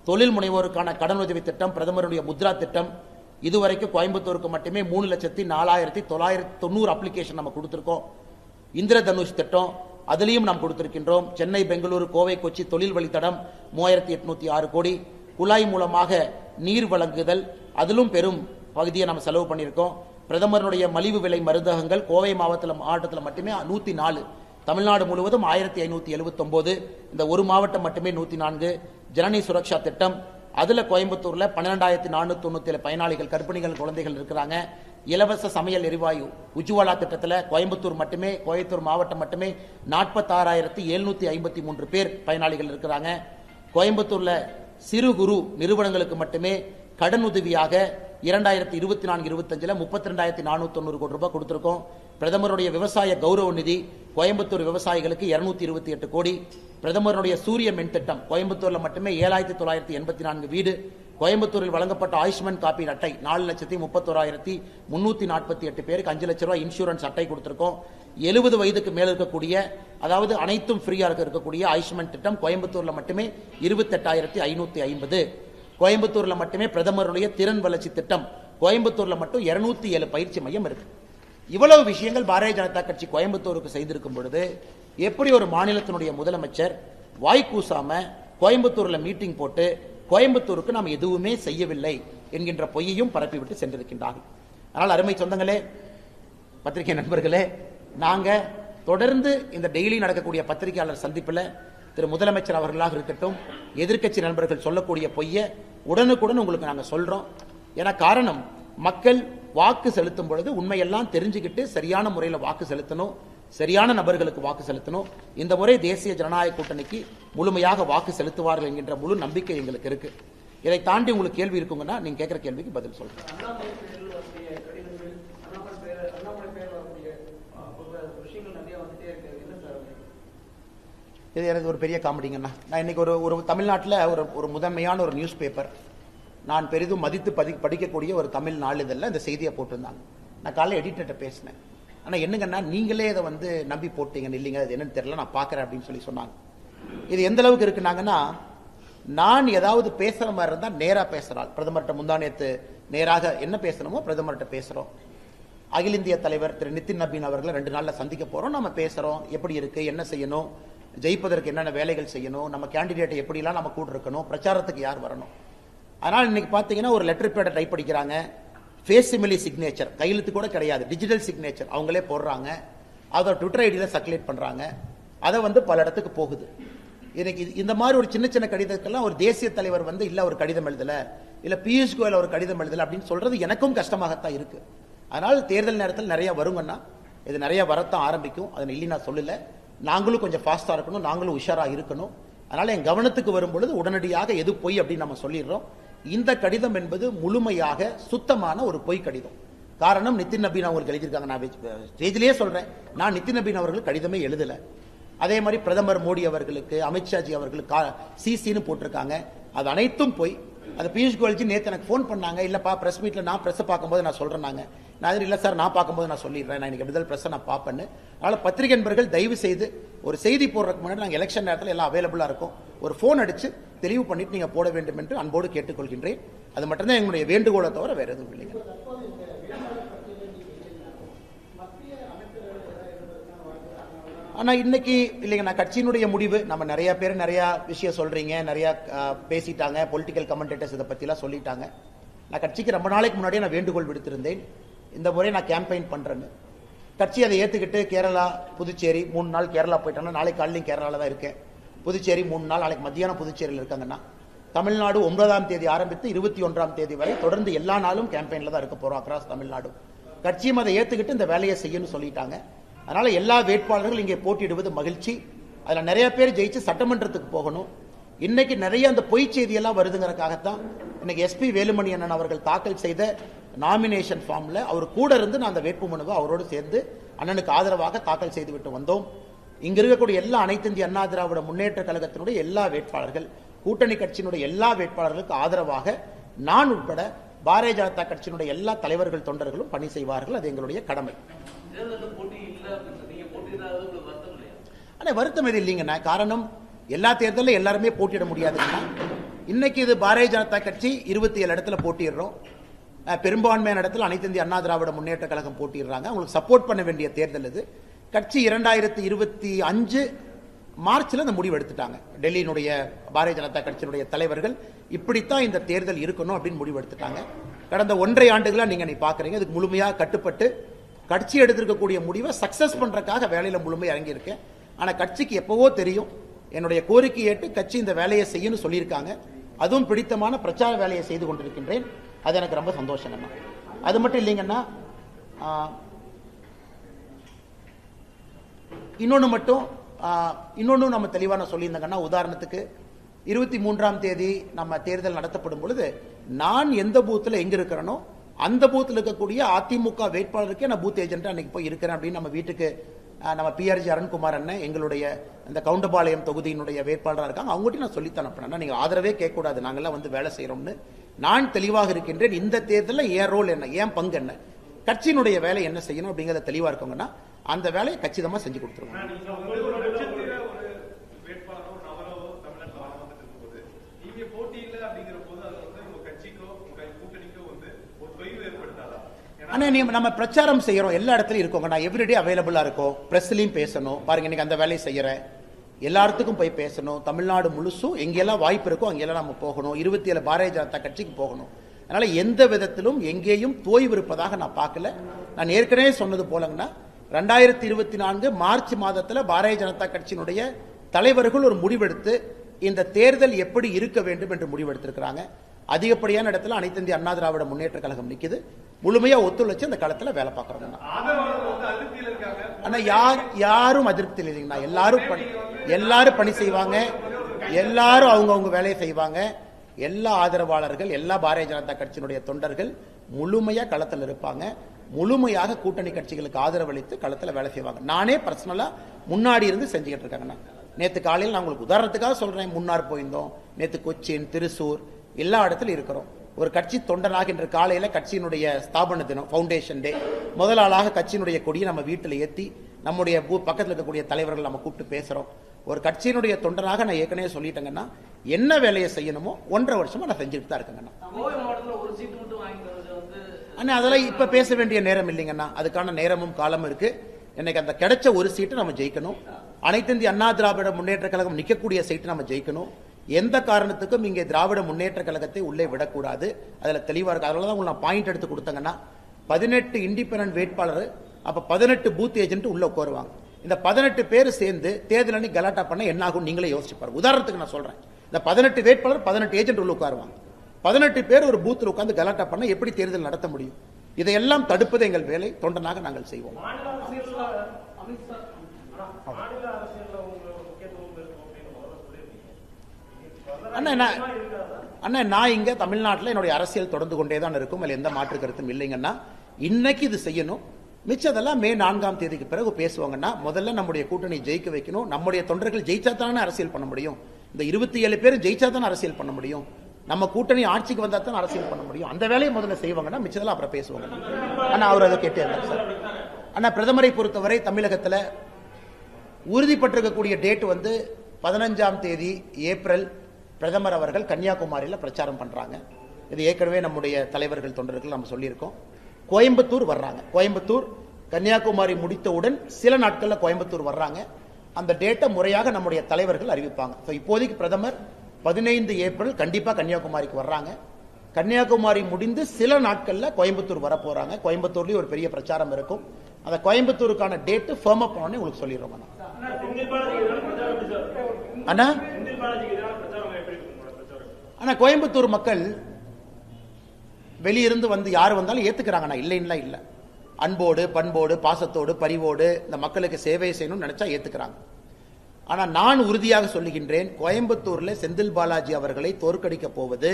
தொழில் முனைவோருக்கான கடனுதவி திட்டம், பிரதமருடைய முத்ரா திட்டம், இதுவரைக்கும் கோயம்புத்தூருக்கு மட்டுமே 3,04,990 அப்ளிகேஷன் நம்ம கொடுத்திருக்கோம். இந்திரதனுஷ் திட்டம் அதிலையும் நாம் கொடுத்திருக்கின்றோம். சென்னை, பெங்களூரு, கோவை, கொச்சி தொழில் வழித்தடம் 3806 கோடி, குழாய் மூலமாக நீர் வழங்குதல் அதிலும் பெரும் பகுதியை நம்ம செலவு பண்ணியிருக்கோம். பிரதமருடைய மலிவு விலை மருந்தகங்கள் கோவை மாவட்டத்தில் மட்டுமே 104, தமிழ்நாடு முழுவதும் 1579, இந்த ஒரு மாவட்டம் மட்டுமே 104. ஜனனி சுரக்ஷா திட்டம் அதுல கோயம்புத்தூர்ல 12,497 பயனாளிகள், கர்ப்பிணிகள், குழந்தைகள் இருக்கிறாங்க. இலவச சமையல் எரிவாயு உஜ்வாலா திட்டத்தில் கோயம்புத்தூர் மாவட்டம் மட்டுமே 46,753 பேர் பயனாளிகள் இருக்கிறாங்க. கோயம்புத்தூர்ல சிறு குறு நிறுவனங்களுக்கு மட்டுமே கடனுதவியாக 2024-25 32,490 கோடி ரூபாய் கொடுத்திருக்கோம். பிரதமருடைய விவசாய கௌரவ நிதி கோயம்புத்தூர் விவசாயிகளுக்கு 228 கோடி. பிரதமருடைய சூரிய மின் திட்டம் கோயம்புத்தூர்ல மட்டுமே 7,984 வீடு. கோயம்புத்தூரில் வழங்கப்பட்ட ஆயுஷ்மான் காப்பீடு அட்டை 4,31,348 பேருக்கு 5 லட்சம் ரூபாய் இன்சூரன்ஸ் அட்டை கொடுத்திருக்கோம். 70 வயதுக்கு மேல இருக்கக்கூடிய, அதாவது அனைத்தும் ஃப்ரீயா இருக்கக்கூடிய ஆயுஷ்மான் திட்டம் கோயம்புத்தூர்ல மட்டுமே 28,550. கோயம்புத்தூர்ல மட்டுமே பிரதமருடைய திறன் வளர்ச்சி திட்டம் கோயம்புத்தூர்ல மட்டும் 207 பயிற்சி மையம் இருக்கு. இவ்வளவு விஷயங்கள் பாரதிய ஜனதா கட்சி கோயம்புத்தூருக்கு செய்திருக்கும் பொழுது எப்படி ஒரு மாநிலத்தினுடைய முதலமைச்சர் வாய்க்கூசாம கோயம்புத்தூர்ல மீட்டிங் போட்டு கோயம்புத்தூருக்கு நாம் எதுவுமே செய்யவில்லை என்கின்ற பொய்யையும் பரப்பிவிட்டு சென்றிருக்கின்றார்கள். அதனால் அருமை சொந்தங்களே, பத்திரிகை நண்பர்களே, நாங்க தொடர்ந்து இந்த டெய்லி நடக்கக்கூடிய பத்திரிகையாளர் சந்திப்பில் திரு முதலமைச்சர் அவர்களாக இருக்கட்டும், எதிர்க்கட்சி நண்பர்கள் சொல்லக்கூடிய பொய்யை உடனுக்குடன் உங்களுக்கு நாங்கள் சொல்றோம். ஏன்னா காரணம், மக்கள் வாக்கு செலுத்தும் பொழுது உண்மையெல்லாம் தெரிஞ்சுக்கிட்டு சரியான முறையில் வாக்கு செலுத்தணும், சரியான நபர்களுக்கு வாக்கு செலுத்தணும். இந்த முறை தேசிய ஜனநாயக கூட்டணிக்கு முழுமையாக வாக்கு செலுத்துவார்கள் என்கின்ற முழு நம்பிக்கை எங்களுக்கு இருக்கு. இதை தாண்டி உங்களுக்கு கேள்வி இருக்குங்கன்னா நீங்க கேட்கிற கேள்விக்கு பதில் சொல்றேன். இது எனக்கு ஒரு பெரிய காமெடிங்கண்ணா. நான் இன்னைக்கு ஒரு தமிழ்நாட்டில் ஒரு முதன்மையான ஒரு நியூஸ் பேப்பர், நான் பெரிதும் மதித்து படிக்கக்கூடிய ஒரு தமிழ் நாளிதழில் இந்த செய்தியை போட்டிருந்தாங்க. நான் காலையில் எடிட்டர்கிட்ட பேசினேன். ஆனால் என்னங்கன்னா, நீங்களே இதை நம்பி போட்டீங்கன்னு. இல்லைங்க, அது என்னன்னு தெரியல, நான் பார்க்குறேன் அப்படின்னு சொன்னாங்க. இது எந்த அளவுக்கு இருக்குனாங்கன்னா, நான் ஏதாவது பேசுகிற மாதிரி இருந்தால் நேராக பேசுகிறாள். பிரதமர்கிட்ட முந்தானேத்து நேராக என்ன பேசணுமோ பிரதமர்கிட்ட பேசுகிறோம். அகில இந்திய தலைவர் திரு நிதின் நபீன் அவர்களை 2 நாளில் சந்திக்க போகிறோம். நம்ம பேசுகிறோம், எப்படி இருக்குது, என்ன செய்யணும், ஜெயிப்பதற்கு என்னென்ன வேலைகள் செய்யணும், நம்ம கேண்டிடேட்டை எப்படிலாம் நம்ம கூட இருக்கணும், பிரச்சாரத்துக்கு யார் வரணும். அதனால் இன்னைக்கு பார்த்தீங்கன்னா ஒரு லெட்டர் பேடை டைப் படிக்கிறாங்க, ஃபேசிமிலி சிக்னேச்சர், கையெழுத்து கூட கிடையாது, டிஜிட்டல் சிக்னேச்சர் அவங்களே போடுறாங்க, அதை ட்விட்டர் ஐடியில் சர்க்குலேட் பண்ணுறாங்க. அதை பல இடத்துக்கு போகுது. எனக்கு இந்த மாதிரி ஒரு சின்ன சின்ன கடிதத்துக்கெல்லாம் ஒரு தேசிய தலைவர் வந்து இல்ல ஒரு கடிதம் எழுதல, இல்ல பியூஷ் கோயல் ஒரு கடிதம் எழுதல அப்படின்னு சொல்றது எனக்கும் கஷ்டமாகத்தான் இருக்கு. அதனால தேர்தல் நேரத்தில் நிறைய வருங்கன்னா இது நிறைய வரத்தான் ஆரம்பிக்கும். அதை இல்லி நான் சொல்லல. நாங்களும் கொஞ்சம் ஃபாஸ்டா இருக்கணும், நாங்களும் உஷாரா இருக்கணும். அதனால என் கவனத்துக்கு வரும்பொழுது உடனடியாக எது பொய் அப்படின்னு நம்ம சொல்லிடுறோம். இந்த கடிதம் என்பது முழுமையாக சுத்தமான ஒரு பொய் கடிதம். காரணம் நிதின் நபீன் அவர்கள் எழுதியிருக்காங்க. நான் ஸ்டேஜிலேயே சொல்றேன், நான் நிதின் நபீன் அவர்கள் கடிதமே எழுதல. அதே மாதிரி பிரதமர் மோடி அவர்களுக்கு, அமித்ஷாஜி அவர்களுக்கு சிசின்னு போட்டிருக்காங்க. அது அனைத்தும் போய் அது பியூஷ் கோயல்ஜி நேற்று எனக்கு ஃபோன் பண்ணாங்க. இல்லப்பா பிரஸ் மீட்ல நான் பிரஸ் பார்க்கும்போது நான் சொல்றேன். நான் இல்ல சார், நான் பார்க்கும்போது நான் சொல்லிடுறேன், நான் இன்னைக்கு விடுதல் பிரஸ் நான் பார்ப்பேன்னு. அதனால பத்திரிகை நண்பர்கள் தயவு செய்து ஒரு செய்தி போடுறதுக்கு முன்னாடி நாங்கள் எலெக்ஷன் நேரத்தில் எல்லாம் அவைலபிளா இருக்கும், ஒரு ஃபோன் அடிச்சு தெளிவு பண்ணிட்டு நீங்க போட வேண்டும் என்று அன்போடு கேட்டுக்கொள்கின்றேன். அது மட்டும்தான் எங்களுடைய வேண்டுகோளை தவிர வேற எதுவும் இல்லைங்க. ஆனா இன்னைக்கு இல்லைங்க, நான் கட்சியினுடைய முடிவு, நம்ம நிறைய பேர் நிறைய விஷயம் சொல்றீங்க, நிறைய பேசிட்டாங்க, பொலிட்டிக்கல் கமெண்டேட்டர்ஸ் இதை பத்தி எல்லாம் சொல்லிட்டாங்க. நான் கட்சிக்கு ரொம்ப நாளைக்கு முன்னாடியே நான் வேண்டுகோள் விடுத்திருந்தேன், இந்த முறை நான் கேம்பெயின் பண்றேன்னு. கட்சி அதை ஏத்துக்கிட்டு கேரளா, புதுச்சேரி 3 நாள் கேரளா போயிட்டாங்கன்னா, நாளைக்கு காலையிலும் கேரளால தான் இருக்கேன். புதுச்சேரி 3 நாள், நாளைக்கு மத்தியானம் புதுச்சேரியில் இருக்காங்கன்னா, தமிழ்நாடு 9ஆம் தேதி ஆரம்பித்து 21ஆம் தேதி வரை தொடர்ந்து எல்லா நாளும் கேம்பெயின்ல தான் இருக்க போறோம் அக்ராஸ் தமிழ்நாடு. கட்சியும் அதை ஏத்துக்கிட்டு இந்த வேலையை செய்யணும்னு சொல்லிட்டாங்க. அதனால எல்லா வேட்பாளர்கள் இங்கே போட்டியிடுவது மகிழ்ச்சி. அதுல நிறைய பேர் ஜெயிச்சு சட்டமன்றத்துக்கு போகணும். இன்னைக்கு நிறைய அந்த பொய் செய்தியெல்லாம் வருதுங்கிறதுக்காகத்தான் இன்னைக்கு எஸ்பி வேலுமணி அண்ணன் அவர்கள் தாக்கல் செய்த நாமினேஷன் ஃபார்ம்ல அவர் கூட இருந்து நான் அந்த வேட்புமனுவை அவரோடு சேர்ந்து அண்ணனுக்கு ஆதரவாக தாக்கல் செய்து விட்டு வந்தோம். இங்க இருக்கக்கூடிய எல்லா அனைத்து இந்திய அண்ணா திராவிட முன்னேற்ற கழகத்தினுடைய எல்லா வேட்பாளர்கள், கூட்டணி கட்சியினுடைய எல்லா வேட்பாளர்களுக்கு ஆதரவாக நான் உட்பட பாரதிய ஜனதா கட்சியினுடைய எல்லா தலைவர்கள் தொண்டர்களும் பணி செய்வார்கள். அது எங்களுடைய கடமை. ஆனா வருத்தம் எது இல்லைங்கண்ணா. காரணம், எல்லா தேர்தலில் எல்லாருமே போட்டியிட முடியாதுங்கன்னா, இன்னைக்கு இது பாரதிய ஜனதா கட்சி 27 இடத்துல போட்டிடுறோம். பெரும்பான்மையான இடத்துல அனைத்து இந்திய அண்ணா திராவிட முன்னேற்ற கழகம் போட்டிடுறாங்க. அவங்களுக்கு சப்போர்ட் பண்ண வேண்டிய தேர்தல் இது. கட்சி 2025 மார்ச்ல இந்த முடிவு எடுத்துட்டாங்க. டெல்லியினுடைய பாரதிய ஜனதா கட்சியினுடைய தலைவர்கள் இப்படித்தான் இந்த தேர்தல் இருக்கணும் அப்படின்னு முடிவு எடுத்துட்டாங்க. கடந்த 1.5 ஆண்டுகளா நீங்க பாக்குறீங்க, இதுக்கு முழுமையாக கட்டுப்பட்டு கட்சி எடுத்திருக்கக்கூடிய முடிவை சக்சஸ் பண்றதுக்காக வேலையில முழுமையாக இறங்கி இருக்கேன். ஆனா கட்சிக்கு எப்பவோ தெரியும், என்னுடைய கோரிக்கை ஏற்று கட்சி இந்த வேலையை செய்யணும் சொல்லியிருக்காங்க. அதுவும் பிடித்தமான பிரச்சார வேலையை செய்து கொண்டிருக்கின்றேன். அது எனக்கு ரொம்ப சந்தோஷம். அது மட்டும் இல்லைங்கன்னா, இன்னொன்னு நம்ம தெளிவான சொல்லியிருந்தாங்கன்னா, உதாரணத்துக்கு 23ஆம் தேதி நம்ம தேர்தல் நடத்தப்படும் பொழுது நான் எந்த பூத்துல எங்க இருக்கிறேனோ அந்த பூத்தில் இருக்கக்கூடிய அதிமுக வேட்பாளருக்கே நான் பூத் ஏஜென்ட் அன்னைக்கு போய் இருக்கிறேன் அப்படின்னு நம்ம வீட்டுக்கு நம்ம பிஆர்ஜி அருண்குமார் அண்ணன் எங்களுடைய இந்த கவுண்டபாளையம் தொகுதியினுடைய வேட்பாளராக இருக்காங்க, அவங்ககிட்ட நான் சொல்லித்தான் அனுப்பினேன். நீங்க ஆதரவே கேட்கக்கூடாது, நாங்கெல்லாம் வந்து வேலை செய்யறோம்னு நான் தெளிவாக இருக்கின்றேன். இந்த தேர்தலில் ஏன் ரோல் என்ன, ஏன் பங்கு என்ன, கட்சியினுடைய வேலை என்ன செய்யணும் அப்படிங்கிறத தெளிவா இருக்கவங்கன்னா அந்த வேலையை கச்சிதமா செஞ்சு கொடுத்துருவோம். ஆனா நம்ம பிரச்சாரம் செய்யறோம், எல்லா இடத்துலயும் இருக்கோங்க. நான் எவ்ரிடே அவைலபிளா இருக்கோம், பிரஸ்லயும் பேசணும். பாருங்க, இன்னைக்கு அந்த வேலையை செய்யறேன், எல்லாத்துக்கும் போய் பேசணும். தமிழ்நாடு முழுசும் எங்கெல்லாம் வாய்ப்பு இருக்கோ அங்கெல்லாம் நம்ம போகணும். 27 பாரதிய ஜனதா கட்சிக்கு போகணும். அதனால எந்த விதத்திலும் எங்கேயும் தோய்வு இருப்பதாக நான் பார்க்கல. நான் ஏற்கனவே சொன்னது போலங்கன்னா, 2024 மார்ச் மாதத்துல பாரதிய ஜனதா கட்சியினுடைய தலைவர்கள் ஒரு முடிவெடுத்து இந்த தேர்தல் எப்படி இருக்க வேண்டும் என்று முடிவெடுத்திருக்கிறாங்க. அதிகப்படியான இடத்துல அனைத்து இந்திய அண்ணா திராவிட முன்னேற்ற கழகம் நிக்குது. முழுமையா ஒத்துழைச்சு அந்த களத்துல வேலை பார்க்கறோம். ஆனா யாரும் அதிருப்தி இல்லைங்கண்ணா. எல்லாரும் பணி செய்வாங்க, எல்லாரும் அவங்க வேலையை செய்வாங்க. எல்லா ஆதரவாளர்கள், எல்லா பாரதிய ஜனதா கட்சியினுடைய தொண்டர்கள் முழுமையா களத்தில் இருப்பாங்க. முழுமையாக கூட்டணி கட்சிகளுக்கு ஆதரவளித்து களத்தில் வேலை செய்வாங்க. நானே பர்சனலா முன்னாடி இருந்து செஞ்சுக்கிட்டு இருக்காங்க. நேற்று காலையில் நான் உங்களுக்கு உதாரணத்துக்காக சொல்றேன், முன்னார் போயிருந்தோம், நேற்று கொச்சின், திருசூர் எல்லா இடத்துலையும் இருக்கிறோம். ஒரு கட்சி தொண்டனாக இன்று காலையில கட்சியினுடைய ஸ்தாபன தினம், ஃபவுண்டேஷன் டே, முதல் ஆளாக கட்சியினுடைய கொடியை நம்ம வீட்டில் ஏற்றி நம்முடைய பக்கத்தில் இருக்கக்கூடிய தலைவர்கள் நம்ம கூப்பிட்டு பேசுறோம். ஒரு கட்சியினுடைய தொண்டனாக நான் ஏற்கனவே சொல்லிட்டேங்கன்னா, என்ன வேலையை செய்யணுமோ 1.5 வருஷமா நான் செஞ்சுட்டு தான் இருக்கேங்கண்ணா. அண்ணா அதெல்லாம் இப்ப பேச வேண்டிய நேரம் இல்லைங்கண்ணா, அதுக்கான நேரமும் காலமும் இருக்கு. இன்னைக்கு அந்த கிடைச்ச ஒரு சீட்டை நம்ம ஜெயிக்கணும். அனைத்து இந்திய அண்ணா திராவிட முன்னேற்ற கழகம் நிற்கக்கூடிய சீட்டை நம்ம ஜெயிக்கணும். எந்த காரணத்துக்கும் இங்கே திராவிட முன்னேற்ற கழகத்தை உள்ளே விடக்கூடாது. அதுல தெளிவா இருக்கு. அதனாலதான் உங்களுக்கு நான் பாயிண்ட் எடுத்து கொடுத்தங்கன்னா, 18 இண்டிபெண்டன்ட் வேட்பாளர், அப்ப 18 பூத் ஏஜென்ட் உள்ள உட்காருவாங்க. இந்த 18 பேர் சேர்ந்து தேர்தல் அன்னைக்கு கலாட்டா பண்ண என்ன ஆகும் நீங்களே யோசிச்சு பாருங்க. உதாரணத்துக்கு நான் சொல்றேன், இந்த 18 வேட்பாளர் 18 ஏஜென்ட் உள்ள உட்காருவாங்க. 18 பேர் ஒரு பூத்தில் உட்கார்ந்து கலாட்டா பண்ண எப்படி தேர்தல் நடத்த முடியும்? இதையெல்லாம் தடுப்பது எங்கள் வேலை, தொண்டனாக நாங்கள் செய்வோம். அண்ணா நான் இங்க தமிழ்நாட்டில் என்னுடைய அரசியல் தொடர்ந்து கொண்டே தான் இருக்கும், அதில் எந்த மாற்று கருத்தும் இல்லைங்கன்னா. இன்னைக்கு இது செய்யணும், மிச்சதெல்லாம் மே 4ஆம் தேதிக்கு பிறகு பேசுவாங்கன்னா. முதல்ல நம்முடைய கூட்டணி ஜெயிக்க வைக்கணும். நம்முடைய தொண்டர்கள் ஜெயிச்சா தானே அரசியல் பண்ண முடியும். இந்த 27 பேரும் ஜெயிச்சா தானே அரசியல் பண்ண முடியும். நம்ம கூட்டணி ஆட்சிக்கு வந்தா தான் அரசியல் பண்ண முடியும். அந்த வேலையை முதல்ல செய்வாங்கன்னா மிச்சதெல்லாம் அப்புறம் பேசுவாங்க. ஆனா அவர் அதை கேட்டே இருந்தார் சார். ஆனா பிரதமரை பொறுத்தவரை தமிழகத்தில் உறுதிப்பட்டிருக்கக்கூடிய டேட் 15ஆம் தேதி ஏப்ரல் பிரதமர் அவர்கள் கன்னியாகுமரியில் பிரச்சாரம் பண்றாங்க. இது ஏற்கனவே நம்முடைய தலைவர்கள் தொண்டர்கள் நம்ம சொல்லியிருக்கோம். கோயம்புத்தூர் வர்றாங்க. கோயம்புத்தூர் கன்னியாகுமரி முடித்தவுடன் சில நாட்கள்ல கோயம்புத்தூர் வர்றாங்க. அந்த டேட்டை முறையாக நம்முடைய தலைவர்கள் அறிவிப்பாங்க. இப்போதைக்கு பிரதமர் 15 ஏப்ரல் கண்டிப்பா கன்னியாகுமரிக்கு வர்றாங்க. கன்னியாகுமரி முடிந்து சில நாட்கள்ல கோயம்புத்தூர் வர போறாங்க. கோயம்புத்தூர்லயும் ஒரு பெரிய பிரச்சாரம் இருக்கும். அந்த கோயம்புத்தூருக்கான டேட் ஃபர்ம் அப் பண்ணி உங்களுக்கு சொல்லிடுறோம். அண்ணா ஆனா கோயம்புத்தூர் மக்கள் வெளியிருந்து யார் வந்தாலும் ஏத்துக்கிறாங்க. இல்லைன்னா இல்ல, அன்போடு பண்போடு பாசத்தோடு பரிவோடு இந்த மக்களுக்கு சேவை செய்யணும்னு நினைச்சா ஏத்துக்கிறாங்க. ஆனா நான் உறுதியாக சொல்லுகின்றேன், கோயம்புத்தூர்ல செந்தில் பாலாஜி அவர்களை தோற்கடிக்க போவது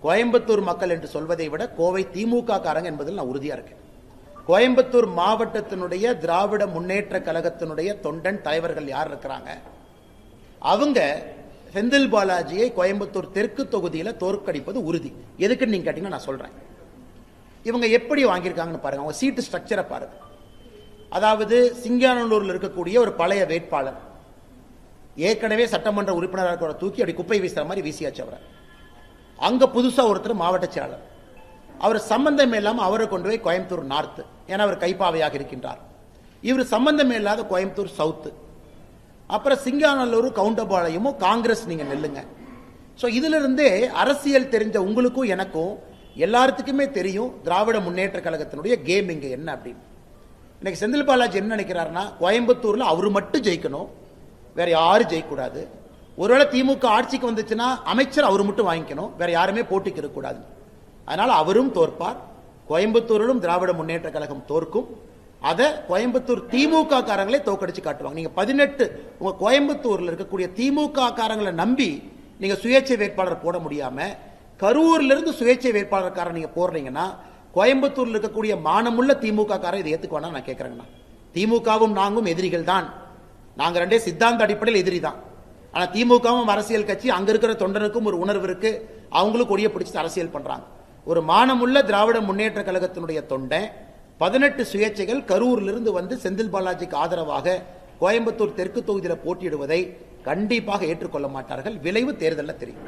கோயம்புத்தூர் மக்கள் என்று சொல்வதை விட கோவை திமுக காரங்க என்பதில் நான் உறுதியா இருக்கேன். கோயம்புத்தூர் மாவட்டத்தினுடைய திராவிட முன்னேற்ற கழகத்தினுடைய தொண்டன் தலைவர்கள் யார் இருக்கிறாங்க, அவங்க செந்தில் பாலாஜியை கோயம்புத்தூர் தெற்கு தொகுதியில தோற்கடிப்பது உறுதி. எதுக்குன்னு நீங்க கேட்டீங்கன்னா நான் சொல்றேன். இவங்க எப்படி வாங்கியிருக்காங்கன்னு பாருங்க, அவங்க சீட்டு ஸ்ட்ரக்சரை பாருங்க. அதாவது சிங்கானல்லூர்ல இருக்கக்கூடிய ஒரு பழைய வேட்பாளர் ஏற்கனவே சட்டமன்ற உறுப்பினராக தூக்கி அப்படி குப்பை வீசுற மாதிரி வீசியாச்சு அவரை. அங்க புதுசா ஒருத்தர் மாவட்ட செயலாளர், அவர் சம்பந்தமே இல்லாம அவரை கொண்டு போய் கோயம்புத்தூர் நார்த், ஏன்னா அவர் கைப்பாவையாக இருக்கின்றார். இவர் சம்பந்தமே இல்லாத கோயம்புத்தூர் சவுத், அப்புறம் சிங்கானல்லூர் கவுண்டபாளையமும் காங்கிரஸ் நீங்க நெல்லுங்க. சோ இதுல இருந்தே அரசியல் தெரிஞ்ச உங்களுக்கும் எனக்கும் எல்லாத்துக்குமே தெரியும் திராவிட முன்னேற்ற கழகத்தினுடைய கேம் இங்க என்ன அப்படின்னு. இன்னைக்கு செந்தில் பாலாஜி என்ன நினைக்கிறாருன்னா, கோயம்புத்தூர்ல அவரு மட்டும் ஜெயிக்கணும், வேற யாரும் ஜெயிக்கூடாது. ஒருவேளை திமுக ஆட்சிக்கு வந்துச்சுன்னா அமைச்சர் அவரு மட்டும் வாங்கிக்கணும், வேற யாருமே போட்டிக்கு இருக்கக்கூடாது. அதனால அவரும் தோற்பார், கோயம்புத்தூரிலும் திராவிட முன்னேற்ற கழகம் தோற்கும். அதை கோயம்புத்தூர் திமுக காரங்களே தோக்கடிச்சு காட்டுவாங்க. நீங்க 18 உங்க கோயம்புத்தூர்ல இருக்கக்கூடிய திமுக காரங்களை நம்பி நீங்க சுயேட்சை வேட்பாளர் போட முடியாம கரூர்ல இருந்து சுயேட்சை வேட்பாளர்காரன் நீங்க போடுறீங்கன்னா, கோயம்புத்தூர்ல இருக்கக்கூடிய மானமுள்ள திமுக காரன் இதை ஏத்துக்குவானா நான் கேட்கறேங்கண்ணா. திமுகவும் நாங்களும் எதிரிகள் தான், நாங்க ரெண்டே சித்தாந்த அடிப்படையில் எதிரி தான். ஆனா திமுகவும் அரசியல் கட்சி, அங்க இருக்கிற தொண்டனுக்கும் ஒரு உணர்வு இருக்கு, அவங்களும் கொடியை பிடிச்சு அரசியல் பண்றாங்க. ஒரு மானமுள்ள திராவிட முன்னேற்ற கழகத்தினுடைய தொண்டன் 18 சுயேட்சைகள் கரூர்ல இருந்து செந்தில் பாலாஜிக்கு ஆதரவாக கோயம்புத்தூர் தெற்கு தொகுதியில் போட்டியிடுவதை கண்டிப்பாக ஏற்றுக்கொள்ள மாட்டார்கள். விளைவு தேர்தலில் தெரியும்.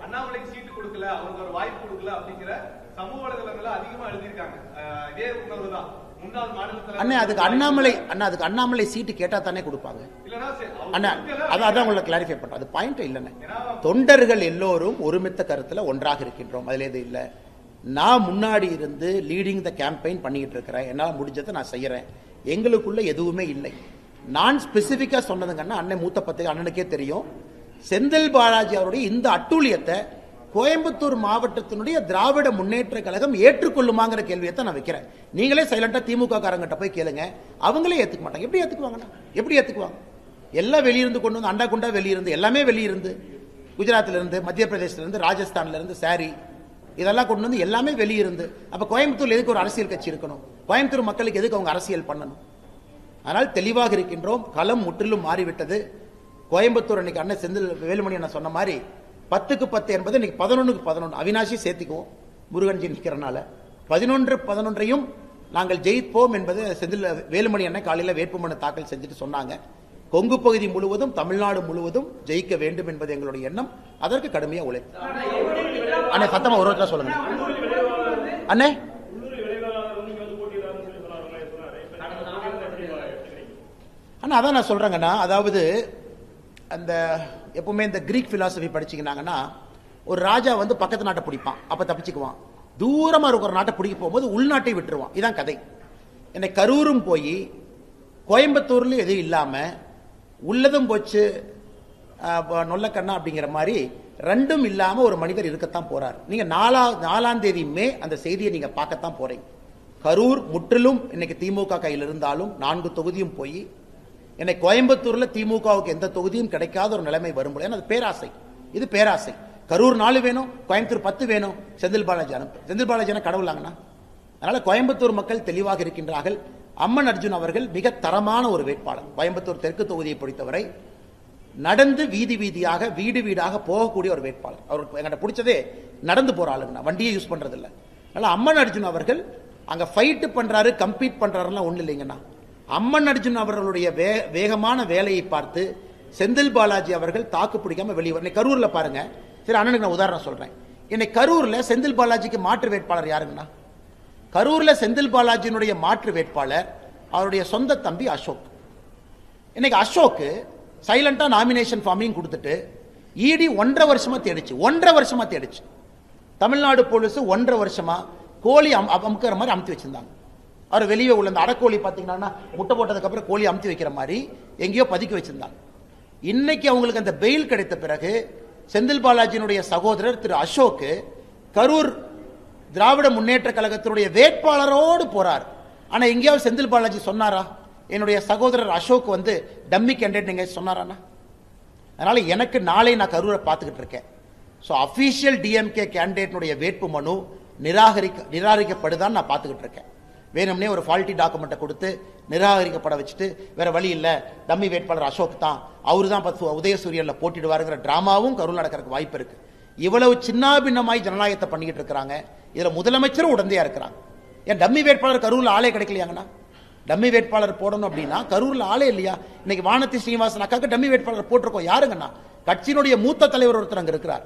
அண்ணாமலைக்கு சீட்டு கொடுக்கல, அவருக்கு ஒரு வாய்ப்பு கொடுக்கல அப்படிங்கிற சமூக வலைதளங்கள்ல அதிகமா எழுதியிருக்காங்க. இதே உணர்வு தான் முன்னாள் மாநில அண்ணா. அதுக்கு அண்ணாமலை சீட்டு கேட்டா தானே கொடுப்பாங்க அண்ணா. அதான் உங்களுக்கு கிளாரிஃபை பண்றேன், அது பாயிண்ட் இல்லைன்னு. தொண்டர்கள் எல்லோரும் ஒருமித்த கருத்துல ஒன்றாக இருக்கின்றோம், அதுல எது இல்லை. நான் முன்னாடி இருந்து லீடிங் த கேம்பெயின் பண்ணிட்டு இருக்கிறேன், என்னால் முடிஞ்சதை நான் செய்யறேன், எங்களுக்குள்ள எதுவுமே இல்லை. நான் ஸ்பெசிபிக்கா சொன்னதுங்கன்னா அண்ணன் மூத்த பத்திரிகை அண்ணனுக்கே தெரியும், செந்தில் பாலாஜி அவருடைய இந்த அட்டூழியத்தை கோயம்புத்தூர் மாவட்டத்தினுடைய திராவிட முன்னேற்ற கழகம் ஏற்றுக்கொள்ளுமாங்கிற கேள்வியை தான் நான் வைக்கிறேன். நீங்களே சைலண்டா திமுக காரங்கிட்ட போய் கேளுங்க, அவங்களே ஏத்துக்க மாட்டாங்க. எப்படி ஏத்துக்குவாங்க? எப்படி ஏத்துக்குவாங்க? எல்லாம் வெளியிருந்து கொண்டு வந்து அண்டா குண்டா வெளியிருந்து, எல்லாமே வெளியிருந்து, குஜராத்ல இருந்து, மத்திய பிரதேசல இருந்து, ராஜஸ்தான்ல இருந்து சாரி இதெல்லாம் கொண்டு வந்து எல்லாமே வெளியிருந்து. அப்ப கோயம்புத்தூர்ல எதுக்கு ஒரு அரசியல் கட்சி இருக்கணும்? கோயம்புத்தூர் மக்களுக்கு எதுக்கு அவங்க அரசியல் பண்ணணும்? ஆனால் தெளிவாக இருக்கின்றோம், களம் முற்றிலும் மாறிவிட்டது. கோயம்புத்தூர் அன்னைக்கு அண்ணன் செந்தில் வேலுமணி அண்ணன் சொன்ன மாதிரி 10க்கு 10 என்பது இன்னைக்கு 11க்கு 11. அவினாஷி சேர்த்திக்குவோம், முருகன்ஜி நிற்கிறனால 11-11ஐயும் நாங்கள் ஜெயிப்போம் என்பது செந்தில் வேலுமணி அண்ணன் காலையில் வேட்புமனு தாக்கல் செஞ்சுட்டு சொன்னாங்க. கொங்கு பகுதி முழுவதும் தமிழ்நாடு முழுவதும் ஜெயிக்க வேண்டும் என்பது எங்களுடைய எண்ணம். அதற்கு கடுமையா உழைப்பு. அண்ணே சத்தமா ஒரு வார்த்தை சொல்லுங்க அண்ணே. அண்ணா அதான் நான் சொல்றேங்கண்ணா, அதாவது அந்த எப்பவுமே இந்த கிரீக் பிலாசபி படிச்சீங்கன்னாங்கன்னா ஒரு ராஜா வந்து பக்கத்து நாட்டை பிடிப்பான், அப்ப தப்பிச்சுக்குவான். தூரமா இருக்கிற நாட்டை பிடிக்க போகும்போது உள்நாட்டை விட்டுருவான். இதான் கதை. என்னை கரூரும் போய் கோயம்புத்தூர்ல எதுவும் இல்லாம உள்ளதும் போச்சு நொல்லக்கண்ணா அப்படிங்கிற மாதிரி ரெண்டும் இல்லாம ஒரு மனிதர் இருக்கத்தான் போறார். நீங்க 4ஆம் தேதி மே அந்த செய்தியை நீங்க பார்க்கத்தான் போறீங்க. கரூர் முற்றிலும் இன்னைக்கு திமுக கையில் இருந்தாலும் 4 தொகுதியும் போய் என்னை கோயம்புத்தூர்ல திமுகவுக்கு எந்த தொகுதியும் கிடைக்காத ஒரு நிலைமை வரும்போது, அது பேராசை, இது பேராசை. கரூர் 4 வேணும், கோயம்புத்தூர் 10 வேணும், செந்தில் பாலாஜி அனுப்பு. செந்தில் பாலாஜி கடவுளாங்கண்ணா. அதனால கோயம்புத்தூர் மக்கள் தெளிவாக இருக்கின்றார்கள். அம்மன் அர்ஜுன் அவர்கள் மிக தரமான ஒரு வேட்பாளர். கோயம்புத்தூர் தெற்கு தொகுதியை பொறுத்தவரை நடந்து வீதி வீதியாக வீடு வீடாக போகக்கூடிய ஒரு வேட்பாளர். அவருக்கு எங்கிட்ட பிடிச்சதே நடந்து போற ஆளுங்கண்ணா, வண்டியை யூஸ் பண்றது இல்லை. அதனால அம்மன் அர்ஜுன் அவர்கள் அங்க ஃபைட் பண்றாரு, கம்பீட் பண்றாருலாம் ஒண்ணு இல்லைங்கண்ணா. அம்மன் அர்ஜுன் அவர்களுடைய வேகமான வேலையை பார்த்து செந்தில் பாலாஜி அவர்கள் தாக்கு பிடிக்காம வெளியே கரூர்ல பாருங்க. சரி அண்ணனுக்கு நான் உதாரணம் சொல்றேன். இன்னைக்கு கரூர்ல செந்தில் பாலாஜிக்கு மாற்று வேட்பாளர் யாருங்கண்ணா? கரூர்ல செந்தில் பாலாஜியினுடைய மாற்று வேட்பாளர் அவருடைய சொந்த தம்பி அசோக். இன்னைக்கு அசோக் சைலண்டா நாமினேஷன் ஃபார்மையும் கொடுத்துட்டு இடி 1.5 வருஷமா தேடிச்சு. தமிழ்நாடு போலீஸ் 1.5 வருஷமா கோழி அமுக்கிற மாதிரி அமுத்தி வச்சிருந்தாங்க. அவர் வெளியே உள்ள அந்த அடக்கோழி பாத்தீங்கன்னா முட்டை போட்டதுக்கு அப்புறம் கோழி அமுத்தி வைக்கிற மாதிரி எங்கேயோ பதுக்கி வச்சிருந்தாங்க. இன்னைக்கு அவங்களுக்கு அந்த பெயில் கிடைத்த பிறகு செந்தில் பாலாஜியினுடைய சகோதரர் திரு அசோக் கரூர் திராவிட முன்னேற்ற கழகத்தினுடைய வேட்பாளரோடு போறார். ஆனா எங்கேயாவது செந்தில் பாலாஜி சொன்னாரா என்னுடைய சகோதரர் அசோக் வந்து டம்மி கேண்டிடேட் நீங்க சொன்னாரானா? அதனால எனக்கு நாளை நான் கரூரை பார்த்துக்கிட்டு இருக்கேன். ஸோ அபிஷியல் டிஎம்கே கேண்டிடேட்னுடைய வேட்பு மனு நிராகரிக்கப்படுதான் நான் பார்த்துக்கிட்டு இருக்கேன். வேணும்னே ஒரு ஃபால்ட்டி டாக்குமெண்ட்டை கொடுத்து நிராகரிக்கப்பட வச்சுட்டு வேற வழி இல்லை, டம்மி வேட்பாளர் அசோக் தான், அவரு தான் உதயசூரியன்ல போட்டிடுவாருங்கிற டிராமாவும் கரூர் நடக்கிறதுக்கு வாய்ப்பு இருக்கு. இவ்வளவு சின்னாபின்னமாய் ஜனநாயகத்தை பண்ணிக்கிட்டு இருக்கிறாங்க. இதுல முதலமைச்சரும் உடந்தையா இருக்கிறாங்க. ஏன் டம்மி வேட்பாளர் கரூர்ல ஆளே கிடைக்கலையாங்கண்ணா? டம்மி வேட்பாளர் போடணும் அப்படின்னா கரூர்ல ஆளே இல்லையா? இன்னைக்கு வானதி ஸ்ரீனிவாசன் அக்காக்கு டம்மி வேட்பாளர் போட்டிருக்கோம். யாருங்கண்ணா? கட்சியினுடைய மூத்த தலைவர் ஒருத்தர் அங்க இருக்கிறார்.